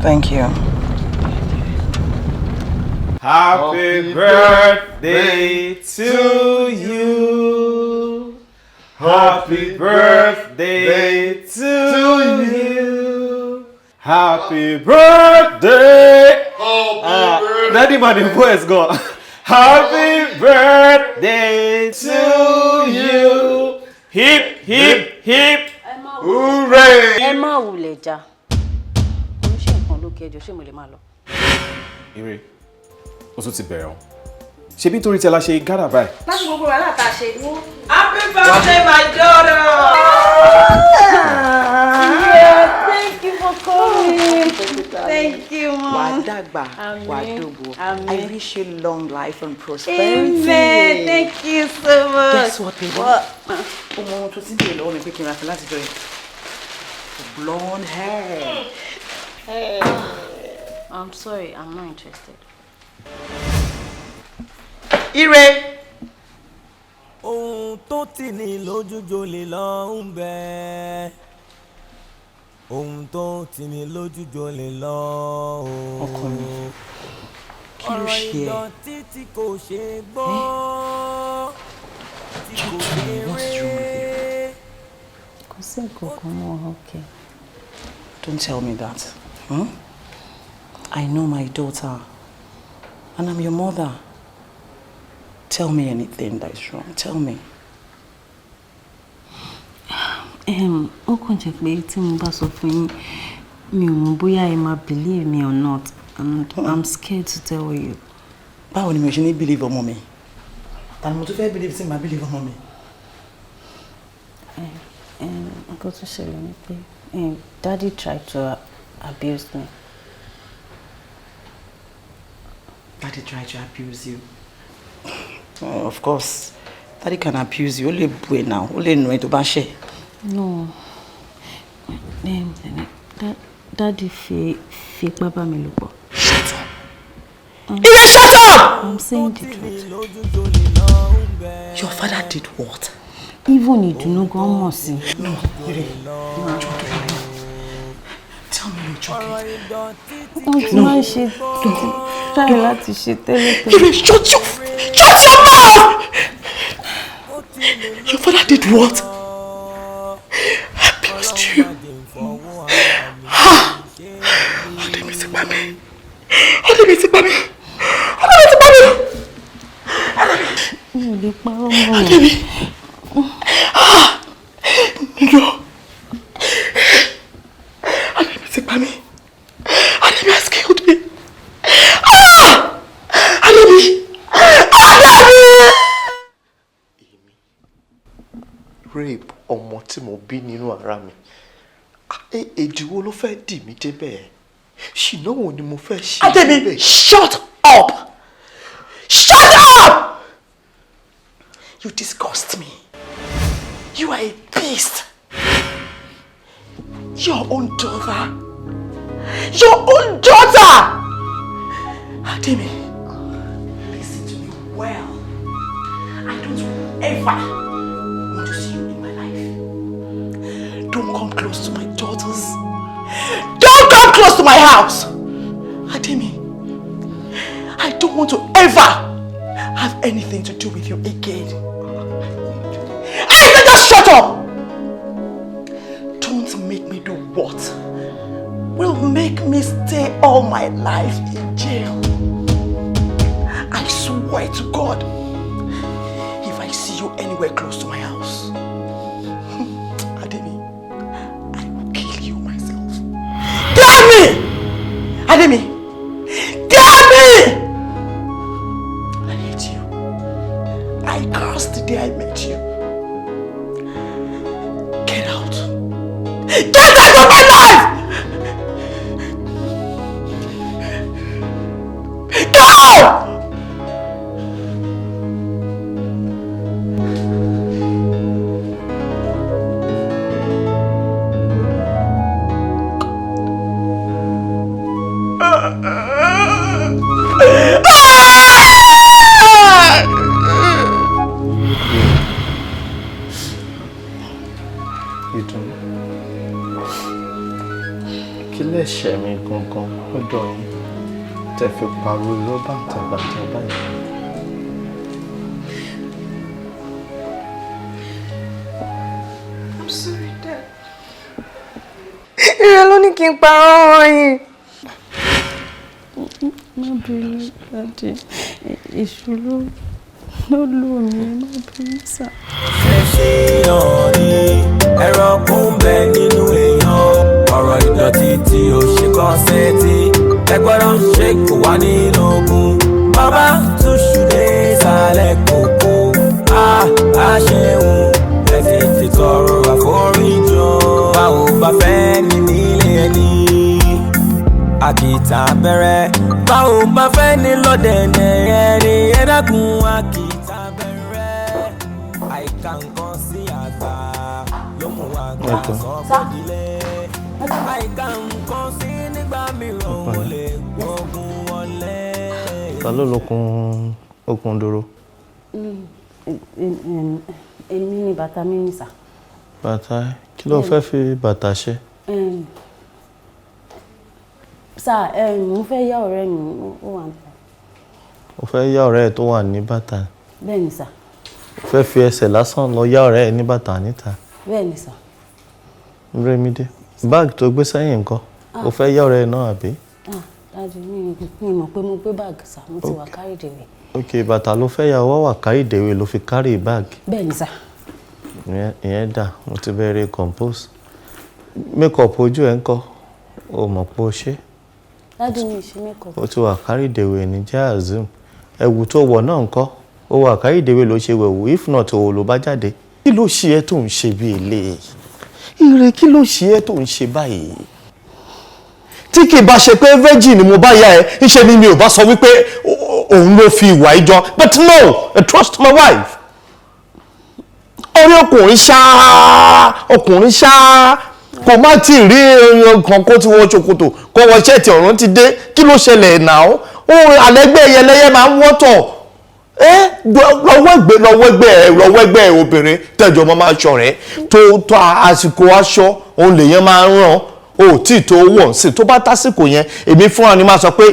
Thank you. Happy birthday to you. Happy birthday to you. Happy birthday. Daddy, my voice gone. Happy birthday to you. Hip, hip, hip. Hooray. Ẹ má wulẹ̀ jà. Mo ṣe nǹkan ló kẹjọ, ṣé mo lè máa lọ? Ire, ó tún ti bẹ̀rẹ̀ o. Ṣé bí nítorí tí la ṣe gádà báyìí? Láti gbogbo wa láta ṣe wó. Happy birthday, my daughter! Yeah, thank you for coming. Thank you, Mom. Wàá dàgbà, wàá dògbò. I wish you long life and prosperity. Amen. Thank you so much. Guess what, baby? What? Ọmọ ohun tó ti ń bèèrè lọ́wọ́ mi pé kí n ra fẹ́ láti jọ yìí. for blonde hair. Hey. I'm sorry, I'm not interested. Ire. Ohun tó tì ní lójújó lè lọ ń bẹ. Ohun tó tì ní lójújó lè lọ. Ọkọ mi, kí ló ṣe ẹ́? Ọ̀rọ̀ ìdọ̀tí tí kò ṣe gbọ́. Tí kò ṣe ré. Kò sí nǹkan kan mọ́, okay. Don't tell me that. I know my daughter, and I'm your mother. Tell me anything that is wrong. Tell me. Ó kàn jẹ́ pé tí mo bá sọ fún yín, mi ò mọ̀ bóyá ẹ máa believe me or not, and I'm scared to tell you. Báwo ni mo ṣe ní believe ọmọ mi? Ta ni mo tún fẹ́ believe tí mo believe ọmọ mi? Nǹkan tó ṣẹlẹ̀ ni pé Daddy tried to abuse me. Daddy tried to abuse you? Of course. Daddy can abuse you. Ó lè bú ẹ now. Ó lè nù ẹ́ tó bá ṣẹ̀. No. Daddy fipá bá mi lò pọ̀. Shut up! Ire, shut up! I'm saying the truth. Your father did what? Even ìdùnnú gan mọ̀ sí. No, Ire. You're joking. Tell me you're joking. Wọ́n ti máa ń ṣe try láti ṣe tẹ́lẹ̀. Ire, shut your mouth! Your father did what? Abused you. Ademi ti pa mí. Ademi ti pa mí. Ademi ti pa mí. Mi ò lè parọ́ mọ́. Ademi. No. Ademi ti pa mí. Ademi has killed me. Ademi. Rape ọmọ tí mo bí nínú ara mi. Èdìwó ló fẹ́ dì mí débẹ̀. Ṣìnáwó ni mo fẹ́ ṣe. Ademi, shut up! Shut up! You disgust me. You are a beast. Your own daughter. Your own daughter! Ademi, listen to me well. I don't ever want to see you in my life. Don't come close to my daughters. Don't come close to my house. Ademi, I don't want to ever have anything to do with you again. I said just shut up! Don't make me do what will make me stay all my life in jail. I swear to God, if I see you anywhere close to my house, Ademi, I will kill you myself. Damn me! Ademi! Damn me! I hate you. I cursed the day I met you. Get out! Get out of my life! Go! Kí lẹ̀ṣẹ̀ mi gangan lọ́dọ̀ yín tẹ́ fi pariwo rọ́bà tàgbàtàgbà yìí? I'm sorry, Dad. Ire ló ní kí n parọ́ wọn yìí. Má bínú, Daddy. Èṣù ló lò mí, má bínú sá. Ṣé ṣe ọ̀rí ẹ̀rọ kún bẹ nínú èèyàn? Ọ̀rọ̀ ìdọ̀tí tí ó ṣe kọ́ sétí ẹgbẹ́rún ṣe kò wá nínú ogun. Bàbá tún ṣùdé ìsàlẹ̀ kòkó. A ṣeun ẹ̀sìn ti tọrọ àforíjì. Báwo bá fẹ́ ní nílé ẹni? Àkìtà bẹ̀rẹ̀. Báwo bá fẹ́ ní lọ́dẹ̀ẹ̀dẹ̀ ẹni? Ẹ dákun àkìtà bẹ̀rẹ̀. Àìkà nǹkan sí àgbà ló mú àgbà sọ fún ilé. àìká nǹkan sí nígbà mìíràn ò lè gbógun wọlé. Ta ló okùn dúró? Èmi ni bàtà mi ní sà. Bàtà kí ló fẹ́ fi bàtà ṣe? Sà, mo fẹ́ yá ọ̀rẹ́ mi ó wà níta. O fẹ́ yá ọ̀rẹ́ ẹ tó wà ní bàtà? Bẹ́ẹ̀ni sà. O fẹ́ fi ẹsẹ̀ lásán lọ yá ọ̀rẹ́ ẹ ní bàtà níta? Bẹ́ẹ̀ni sà. Remide, báàgì tó gbé sẹ́yìn ńkọ́? O fẹ́ yá ọ̀rẹ́ ẹ náà àbí? Dájú mi mọ̀ pé mo gbé báàgì sà, mo ti wà carried away. Ok, bàtà ló fẹ́ yá ọwọ́ wà carried away ló fi carry báàgì. Bẹ́ẹ̀ni sà. Ìyẹn dà, mo ti bẹ̀rẹ̀ compose. Makeup ojú ẹ ńkọ́? O mọ̀ pé o ṣe? Dájú mi ṣe makeup. O ti wà carried away ní jẹ́ assume. Ẹ̀wù tó wọ̀ náà ńkọ́? O wà carried away ló ṣe wẹ̀wù, if not òwò ló bá jáde. Kí ló ṣe ẹ́ tó ń ṣe bí eléyìí? Ire kí ló ṣe ẹ́ tó ń ṣe báyìí? Tí kì í bá ṣe pé virgin ni mo bá yá ẹ, ńṣe ni mi ò bá sọ wípé òun ló fi ìwà ìjọ. But no, I trust my wife. Orí ọkùnrin ṣá kò má tí ì rí ẹyàn kan kó ti wọ ṣòkòtò kó wọ ṣẹ́ẹ̀tì ọ̀run ti dé. Kí ló ṣẹlẹ̀ náà? Àlẹ́gbẹ́ ẹyẹlẹ́yẹ máa ń wọ́tọ̀. Lọ́wọ́ ẹgbẹ́ obìnrin tẹ́jọ́ máa ṣọ̀rẹ́ tó àsìkò aṣọ òun lèyẹn máa ń ràn ó tí tó wọ̀ sí tó bá tásìkò yẹn èmi fúnra ni máa sọ pé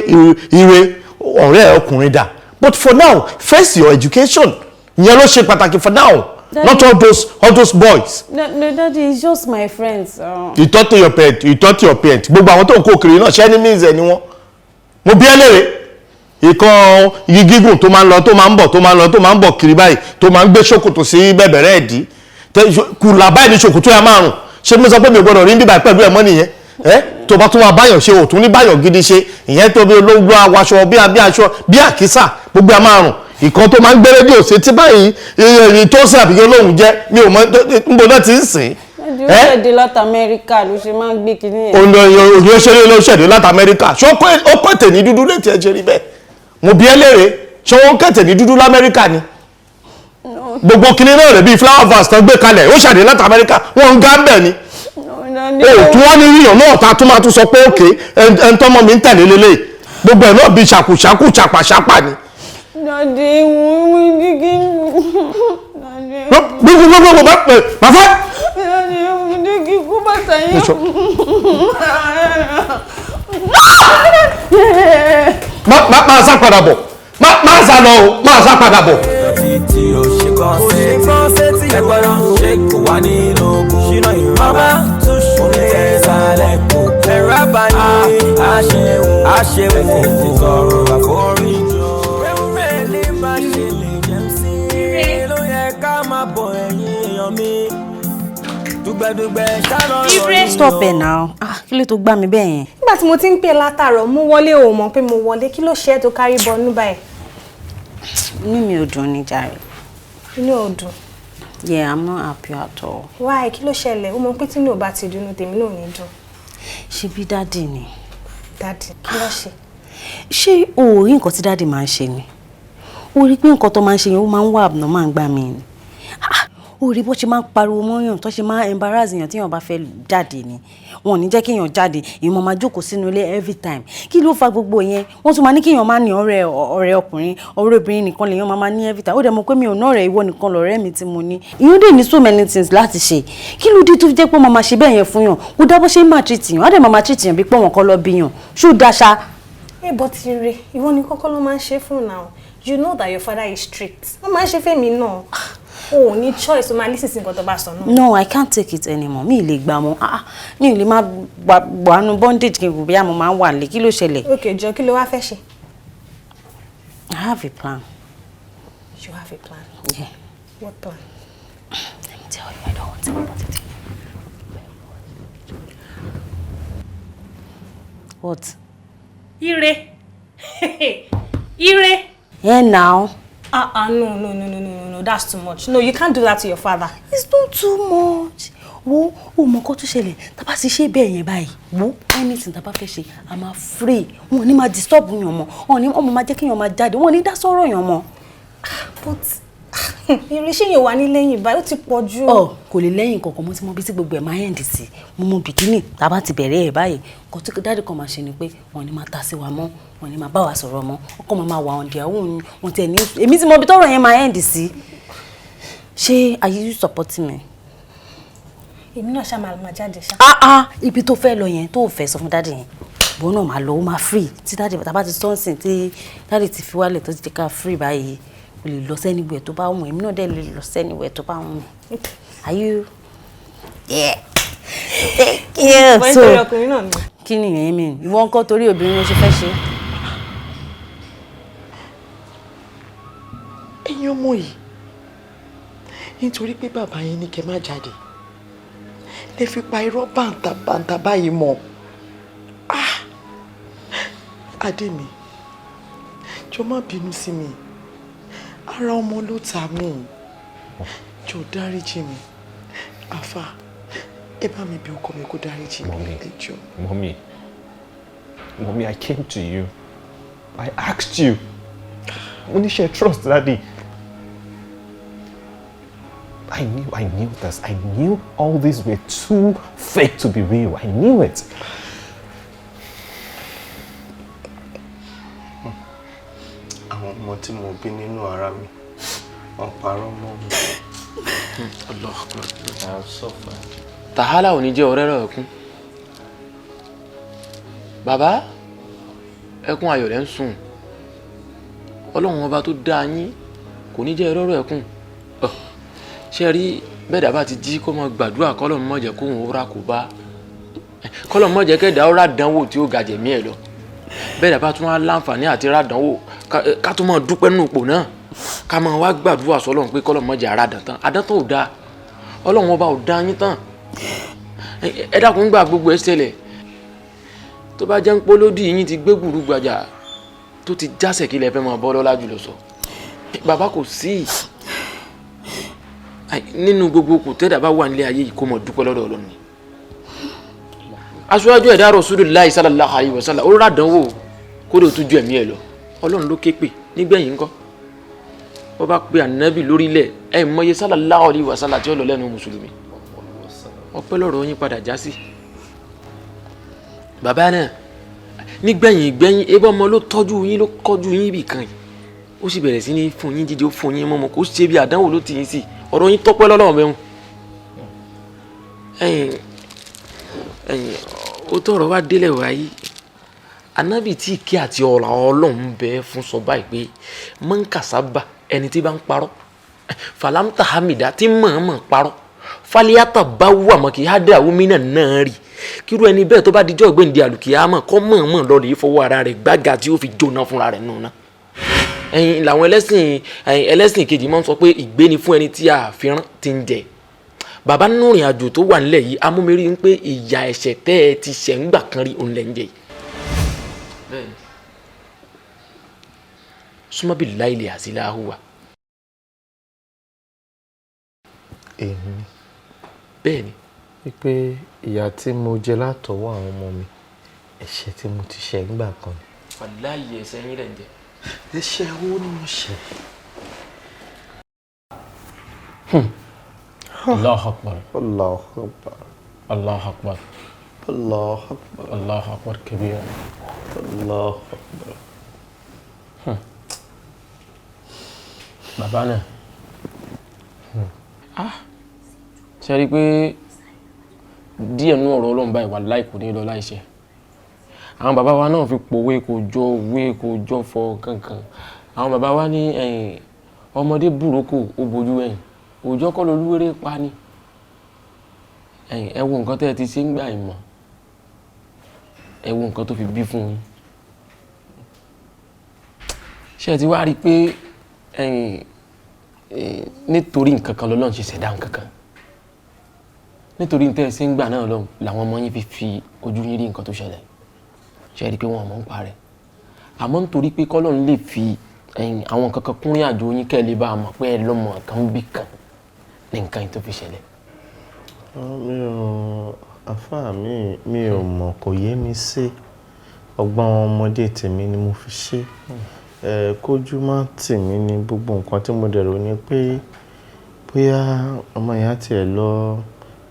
ire ọ̀rẹ́ ọkùnrin dà. But for now, face your education. Ìyẹn ló ṣe pàtàkì for now. Daddy, not all those boys. No, Daddy, it's just my friends. You talk to your parent. Gbogbo àwọn tó ń kó kiri náà ṣẹ́ ní means ẹ̀ ni wọ́n. Mo bí ẹ léèrè. Ìkan igi gígùn tó máa ń lọ tó máa ń bọ̀ kiri báyìí tó máa ń gbé ṣòkòtò sí bẹ̀bẹ̀rẹ̀ ẹ̀dí. Kùlà báyìí ní ṣòkòtò ẹ̀ márùn-ún. Ṣé mo sọ pé mi ò gbọ́dọ̀ rí bíbá pẹ̀lú ẹ̀ mọ́ nìyẹn? Tó bá tún wá báyọ̀ ṣe òtún ní báyọ̀ gidi ṣe ìyẹn tó bí olóńgbò awaṣọ bí aṣọ bí àkísà gbogbo àmàrùn ìkan tó máa ń gbé rédíò ṣe tí báyìí èyí tó sì àbíkẹ́ olóhùn jẹ́ mi ò mọ níbo náà ti ń sìn. Ó ṣèdè láti Amẹ́ríkà ló ṣe máa ń gbé kinní yẹn. Òní ó ṣeré ló ṣèdè láti Amẹ́ríkà ṣé ó pẹ̀tẹ̀ ní dúdú létí ẹ ṣe rí bẹ́ẹ̀ mo bí ẹ léèrè ṣé wọ́n kẹ̀tẹ̀ ní dúdú l'Amẹ́ríkà ni gbogbo kinní náà rẹ̀ bíi flower vase tán gbé kalẹ̀ ó ṣàdé láti Amẹ́ríkà wọ́n ń gá bẹ́ẹ̀ ni. Tún wọ́n ní ríyàn náà ta tún máa tún sọ pé òkè ẹni tọ́mọ mi ń tẹ̀lé lélẹ̀ gbogbo ẹ̀ náà bíi ṣàkùṣàkù ṣàpàṣàpà ni. Dàdí wọ́n mi dígí. Gbogbo bá pè má fẹ́. Dàdí wọ́n mi dígí kú bàtà yẹn. Máa sá padà bọ̀ máa sá lọ o máa sá padà bọ̀. Títí o ṣe kàn sétí ẹgbọ́n ṣe kò wá nínú ogun ṣínà ìrọ̀bá tún ṣùgbọ́n tẹ̀sálẹ̀ kò ẹ̀rọ abáyé àṣewò ti sọ̀rọ̀ àforíjọ. Ewúrẹ́ ní má ṣe lè jẹun sí i ló yẹ ká má bọ̀ ẹ̀yìn èèyàn mi. Dùgbẹ̀dùgbẹ̀ ṣáná Ire stop ẹ̀ náà. Kí ló tó gbá mi bẹ́ẹ̀ yẹn? Nígbà tí mo ti ń pè látàárọ̀ mú wọlé ò mọ̀ pé mo wọlé kí ló ṣe é tó kárí bọnú báyìí. Inú mi ò dùn ní jàre. Inú ò dùn. Yeah, I'm not happy at all. Why? Kí ló ṣẹlẹ̀? Ó mọ̀ pé tí inú ò bá ti dùn tèmi náà ò ní dùn. Ṣebí dáàdì ni. Dáàdì kí ló ṣe? Ṣé o ò rí nǹkan tí dáàdì máa ń ṣe ni? O rí pé nǹkan tó máa ń ṣe yẹn ó máa ń wà abnormal gbà mí ni. O rí bó ṣe máa ń pariwo mọ́yàn tó ṣe máa ń embarrass èèyàn tí èèyàn bá fẹ́ jáde ni. Wọn ò ní jẹ́ kí èèyàn jáde èèyàn máa jókòó sínú ilé every time. Kí ló fa gbogbo yẹn? Wọ́n tún máa ní kí èèyàn máa ní ọ̀rẹ́ ọkùnrin ọ̀rẹ́ obìnrin nìkan lèèyàn máa ní every time. Ó dẹ̀ mọ̀ pé mi ò ná ọ̀rẹ́ ìwọ nìkan lọ̀rẹ́ mi tí mo ní. Ìyẹn dè ní so many things láti ṣe. Kí ló dé tó fi jẹ́ pé màmá ṣe bẹ́ẹ̀ yẹn fún yàn? Kó dá bó ṣe máa treat yàn. Á dẹ̀ máa treat yàn bí pé wọn kọ́ lọ bí yàn. Ṣó dáṣá? Bó ti rí ìwọ ni kọ́kọ́ ló máa ń ṣe fún now. You know that your father is strict. Wọ́n máa ń ṣe fẹ́mi náà. Oh, ní choice o máa listen sí nǹkan tó bá sọ náà. No, I can't take it anymore. Mi lè gbà mọ́. Mi ò lè máa wà nínú bondage kí n kò bí àmọ́ máa wà lé. Kí ló ṣẹlẹ̀? Okay, jọ kí ló wá fẹ́ ṣe? I have a plan. You have a plan? Yeah. What plan? Let me tell you, I don't want to about it. What? Ire. Ire. Yeah, now. No, that's too much. No, you can't do that to your father. It's not too much. Wo o mọ nǹkan tó ṣẹlẹ̀ tá bá sì ṣe bẹ́ẹ̀ yẹn báyìí wo anything tá bá fẹ́ ṣe a máa free wọn ní máa disturb yàn mọ́ wọn ní ọmọ máa jẹ́ kí yàn máa jáde wọn ní dá sọ̀rọ̀ yàn mọ́. But Irisẹ́ yẹn wà ní lẹ́yìn báyìí ó ti pọ̀ jù. Kò lè lẹ́yìn kankan mo ti mọ bí tí gbogbo ẹ̀ máa end sí. Mo mọ bìkínì tá bá ti bẹ̀rẹ̀ ẹ̀ báyìí. Nǹkan tí dáàdì kan máa ṣe ni pé wọ́n ní máa ta sí wa mọ́, wọ́n ní máa bá wa sọ̀rọ̀ mọ́. Ọkọ máa wà on their own. Wọ́n ti ẹ̀ ní èmi ti mọ bí tọ́rọ̀ yẹn máa end sí. Ṣé are you supporting me? Èmi náà ṣá máa jáde ṣá. Ibi tó fẹ́ lọ yẹn tó fẹ́ sọ fún dáàdì yẹn. Bó náà máa lọ ó máa free. Tí dáàdì bá ti sọ́nsìn tí dáàdì ti fi wálẹ̀ tó ti ká free báyìí. O lè lọ sẹ́niwẹ̀ tó bá wùn èmi náà dẹ̀ lè lọ sẹ́niwẹ̀ tó bá wùn mi. Are you? Yeah. So kí ni ìyẹn mi? Ìwọ ńkọ́ torí obìnrin ló ṣe fẹ́ ṣe. Ẹ̀yin ọmọ yìí nítorí pé bàbá yín ní kẹ́ má jáde lè fi pa irọ́ bàǹtàbàǹtà báyìí mọ́. Adé mi jọ̀ọ́ má bínú sí mi. Ara ọmọ ló ta mí. Jọ̀ọ́ dáríjì mi. Àfà, ẹ bá mi bí ọkọ mi kó dáríjì mi. Ẹ jọ̀ọ́. Mommy, I came to you. I asked you. Mo ní ṣé trust Daddy. I knew this. I knew all these were too fake to be real. I knew it. Ọmọ tí mo bí nínú ara mi wọ́n parọ́ mọ́ mi. Allah akbar. Tàhálà ò ní jẹ́ ọ̀rẹ́ rẹ̀ ẹkún. Bàbá ẹkún ayọ̀ rẹ̀ ń sùn. Ọlọ́run ọba tó dá yín kò ní jẹ́ ọ̀rẹ́ ẹkún. Ṣé rí bẹ́ẹ̀dá bá ti jí kó mọ gbàdúrà kọ́lọ́run má jẹ́ kóhun ó rà kó bá. Kọ́lọ́run má jẹ́ kẹ́dà ó rà dánwò tí ó ga jẹ̀mí ẹ̀ lọ. Bẹ́ẹ̀dá bá tún wá láǹfààní àti rà dánwò ká tó máa dúpẹ́ nínú ipò náà ká máa wá gbàdúrà sọ́lọ́run pé kọ́lọ́run má jẹ́ ara dàn àdántàn ò dáa Ọlọ́run ọba ò dá yín tán ẹ dákun gbà gbogbo ẹ ṣẹlẹ̀ tó bá jẹ́ ń polódì yín ti gbé gbùrú gbàjà tó ti jásẹ̀ kí lẹ fẹ́ máa bọ́ lọ́lá jùlọ sọ bàbá kò sí nínú gbogbo kò tẹ́dà bá wà nílé ayé yìí kó mọ̀ dúpẹ́ lọ́dọ̀ Ọlọ́run ni aṣáájú ẹ̀dá Rasulullahi sallallahu alaihi wasallam ó ràdánwò kó lè tún ju ẹ̀mí ẹ̀ lọ Ọlọ́run ló ké pè nígbẹ̀yìn ńkọ́ wọ́n bá pe ànábì lórílẹ̀ ẹ̀ mọye sallallahu alaihi wasallam tí ó lọ lẹ́nu mùsùlùmí ọpẹ́ lọ́rọ̀ yín padà já sí bàbá náà nígbẹ̀yìn ebí ọmọ ló tọ́jú yín ló kọ́jú yín bì kan yìí ó sì bẹ̀rẹ̀ sí ní fún yín jíjẹ ó fún yín mọ́mọ́ kó ṣe bí àdánwò ló tì yín sí ọ̀rọ̀ yín tọ́pẹ́ lọ́lọ́run bẹ́hùn ẹ̀yìn ó tọrọ wá délẹ̀ wáyé ànábì tí ìkẹ́ àti ọ̀rọ̀ Ọlọ́run bẹ fún sọ báyìí pé mọ́ńkàsábà ẹni tí bá ń parọ́ fàlámtà hamida tí mọ̀ọ́mọ̀ parọ́ fálíyàtà bá wà mọ́ kí hádà wúmínà náà rí kírú ẹni bẹ́ẹ̀ tó bá dijọ́ ìgbéǹde àlùkìyámà kọ́ mọ̀ọ́mọ̀ lọ lè fọwọ́ ara rẹ̀ gbága tí ó fi jóná fúnra rẹ̀ nù náà ẹ̀yin làwọn ẹlẹ́sìn kejì máa ń sọ pé ìgbéni fún ẹni tí a fi rán ti ń jẹ bàbá nínú ìrìn àjò tó wà nílẹ̀ yìí amúmẹ́rí ń pé ìyà ẹ̀ṣẹ̀ tẹ́ ẹ ti ṣẹ̀ ń gbà kan rí òun lẹ́ ń jẹ yìí súnmọ́ bí láìlè àsìláhùwà. èmi bẹ́ẹ̀ ni. wípé ìyà tí mo jẹ látọwọ́ àwọn ọmọ mi ẹ̀ṣẹ̀ tí mo ti ṣẹ̀ ńgbà kan. wàláyé ẹ̀ṣẹ̀ yín lẹ́ ń jẹ. ẹ̀ṣẹ̀ wo ni mo ṣẹ̀. Allahu Akbar. Allahu Akbar. Allahu Akbar. Allahu Akbar. Allahu Akbar kabira. Allahu Akbar. Bàbá náà ṣe rí i pé díẹ̀ nú ọ̀rọ̀ Ọlọ́run báyìí wà láìkò ní lọ láìṣẹ́ àwọn bàbá wa náà fi pòwe kò jọ òwe kò jọ fọ kankan àwọn bàbá wa ní ọmọdé burúkú ó bojú ẹ̀yìn òòjọ́ kọ́ ló lúwéré pa ni ẹ wo nǹkan tẹ́ ẹ ti ṣe ń gbà ìmọ̀ ẹ wo nǹkan tó fi bí fún yín ṣe ti wá rí i pé nítorí nǹkan kan lọ́lọ́run ṣe ṣẹ̀dá nǹkan kan nítorí tẹ́ ẹ ṣe ń gbà náà lọ́hùn làwọn ọmọ yín fi ojú yín rí nǹkan tó ṣẹlẹ̀ ṣe rí i pé wọn ò mọ̀ ń parẹ́ àmọ́ nítorí pé kọ́lọ́run lè fi àwọn nǹkan kan kúnrín àjò yín kẹ́ ẹ lè bá a mọ̀ pé ẹ lọ́mọ kan bí kan ní nǹkan yìí tó fi ṣẹlẹ̀. mi ò mọ̀ kò yé mi sí ọgbọ́n ọmọdé tèmi ni mo fi ṣe kójú má tì mí ní gbogbo nǹkan tí mo dẹ̀rọ ni pé bóyá ọmọ ìyá tiẹ̀ lọ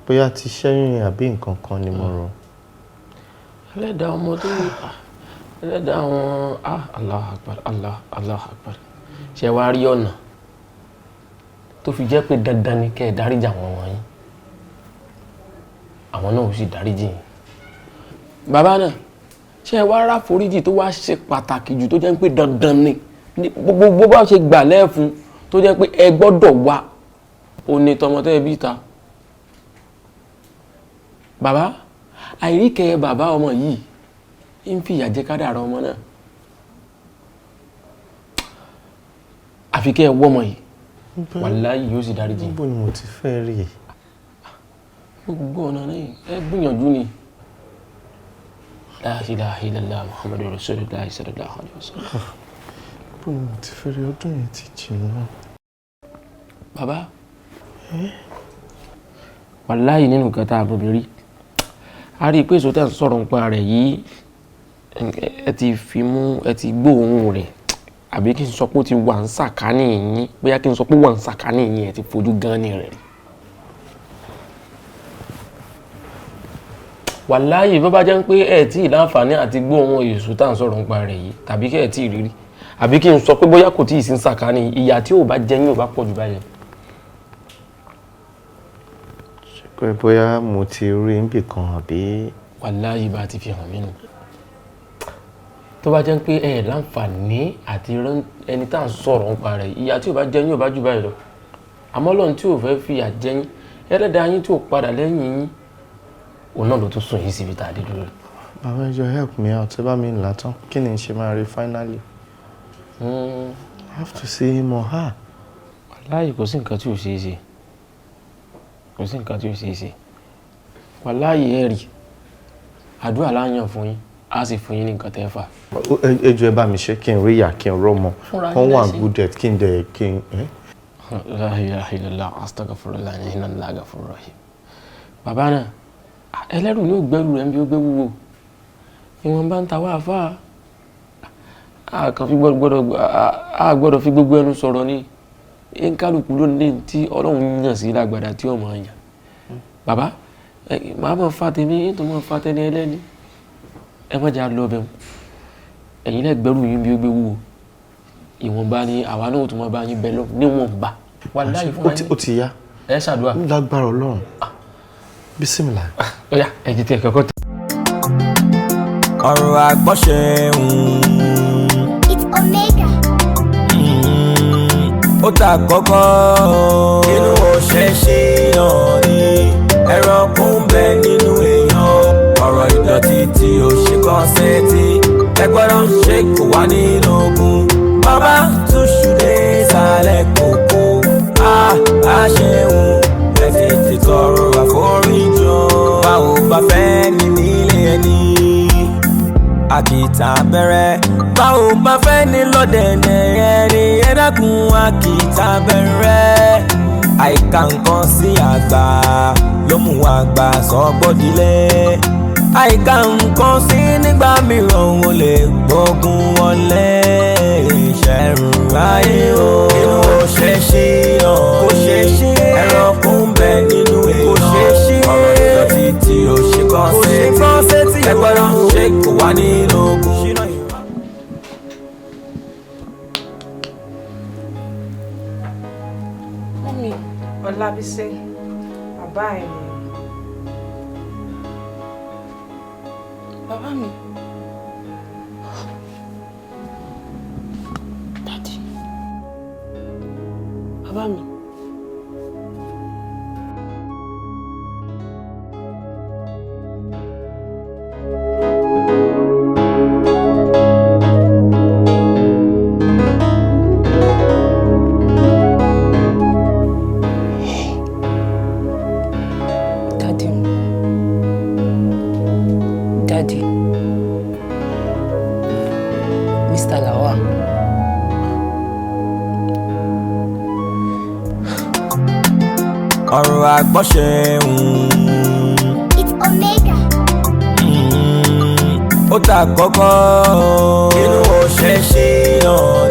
bóyá ti ṣẹ́yìn àbí nǹkan kan ni mo rò. ẹlẹ́dàá ọmọ tó yẹ ẹlẹ́dàá àwọn Allah Akbar Allah Akbar ṣe wá rí ọ̀nà tó fi jẹ́ pé dandan ni kẹ́ ẹ̀ dáríjà wọn wọ̀nyí àwọn náà ò sì dáríjì yín bàbá náà ṣe wá rá foríjì tó wá ṣe pàtàkì jù tó jẹ́ pé dandan ni gbogbo bá ṣe gbà lẹ́ẹ̀fún tó jẹ́ pé ẹ gbọ́dọ̀ wá òní tọmọ tẹ́ ẹ bí ta bàbá àìríkẹ́ bàbá ọmọ yìí ń fìyà jẹ kádàrá ọmọ náà àfi kẹ́ ẹ wọ́ ọmọ yìí wàláhì yóò sì dáríjì. níbo ni mo ti fẹ́ rí i. gbogbo ọ̀nà náà ẹ gbìyànjú ni. La ilaha illallah Muhammadu Rasulullah sallallahu alaihi wasallam. níbo ni mo ti fẹ́ rí ọdún yẹn ti jìnnà. bàbá wàláhì nínú nǹkan tá a bọ̀ rí a rí i pé èso tẹ̀ ń sọ̀rọ̀ nípa rẹ̀ yìí ẹ ti fi mú ẹ ti gbóòórùn rẹ̀ àbí kí n sọ pé ó ti wà ń sàkání yín bóyá kí n sọ pé wà ń sàkání yín ẹ ti fojú gan ní rẹ̀ rí. wàláhì bó bá jẹ́ pé ẹ tí ì láǹfààní àti gbóòórùn èso tá à ń sọ̀rọ̀ nípa rẹ̀ yìí tàbí kí ẹ tí ì rírí àbí kí n sọ pé bóyá kò tí ì sí ń sàkání ìyà tí ò bá jẹ yín ò bá pọ̀ jù báyẹn. pé bóyá mo ti rí níbì kan àbí. wàláhì bá ti fi hàn mí nù tó bá jẹ́ pé ẹ láǹfààní àti rán ẹni tá à ń sọ̀rọ̀ nípa rẹ̀ ìyà tí ò bá jẹ yín ò bá jù báyìí lọ àmọ́ Ọlọ́run tí ò fẹ́ fi ìyà jẹ yín ẹlẹ́dàá yín tí ò padà lẹ́yìn yín òun náà ló tún sùn yín síbi tá a dé dúró. bàbá ìjọ help me out ẹ bá mi là tán kí ni n ṣe máa rí finally. I have to see him or her. wàláhì kò sí nǹkan tí ò ṣeé ṣe kò sí nǹkan tí ò ṣeé ṣe wàláhì ẹ rí àdúrà láyàn fún yín a sì fún yín ní nǹkan tẹ́ fà. ejò ẹ bá mi ṣe kí n rí ìyá kí n rọmọ kán wà gúdẹ kí n dẹ kí n. La ilaha illallah astaghfirullah inna Allaha ghafurur rahim. bàbá náà ẹlẹ́rù ní ògbẹ́rù rẹ̀ ń bí ó gbé wúwo ìwọ̀n bá ń ta wá àfáà a gbọ́dọ̀ fi gbogbo ẹnu sọ̀rọ̀ ní kálukú ló ní tí Ọlọ́run yàn sí lágbàdá tí ọmọ yàn bàbá màá mọ̀ fa tèmi ètò mọ̀ fa tẹ́ni ẹlẹ́ni ẹ má jà lọ bẹ̀rù ẹ̀yin lẹ́gbẹ̀rù yín bí ó gbé wúwo ìwọ̀nba ni àwa náà tún mọ̀ bá yín bẹ̀ lọ níwọ̀nba wà láyé fún wa ní. ó ti yá ẹ ṣàdúrà lágbára Ọlọ́run bísímìlà. ó yá ẹ̀jẹ̀ tí ẹ̀ kọ́kọ́ tẹ̀. ọ̀rọ̀ àgbọ̀ṣe It's Omega. ó ta kọ́kọ́ inú òṣèṣe náà ni ẹranko ń bẹ nínú èèyàn ọ̀rọ̀ ìdọ̀tí tí ó ṣe kọ́ sétí ẹgbẹ́rún ṣe kò wá nínú ogun bàbá túṣu dé sálẹ̀ kòkó a ṣeun ẹ̀sìn ti tọrọ àforíjì bá ò bá fẹ́ ní nílé ẹni àkìtà bẹ̀rẹ̀ bá ò bá fẹ́ ní lọ́dẹ̀ẹ̀dẹ̀ ẹni ẹ dákun àkìtà bẹ̀rẹ̀ àìka nǹkan sí àgbà ló mú àgbà sọ́gbọ́dílé àìka nǹkan sí nígbà mìíràn ò lè gbógun wọlé ìṣẹ̀rù ayé o inú òṣèṣì náà kò ṣeéṣì ẹranko ń bẹ nínú èèyàn kò ṣeéṣì ọ̀rọ̀ ìdọ̀tí tí ó ṣe kọ́ sétí ẹgbẹ́rún ṣe kò wá nínú ogun. Mọ́mí Ọlábísí bàbá ẹ̀ ni. Bàbá mi. Daddy. Bàbá mi. Daddy. Mr. Lawal. ọ̀rọ̀ àgbọ̀ṣe It's Omega. ó ta kọ́kọ́ inú òṣèṣe náà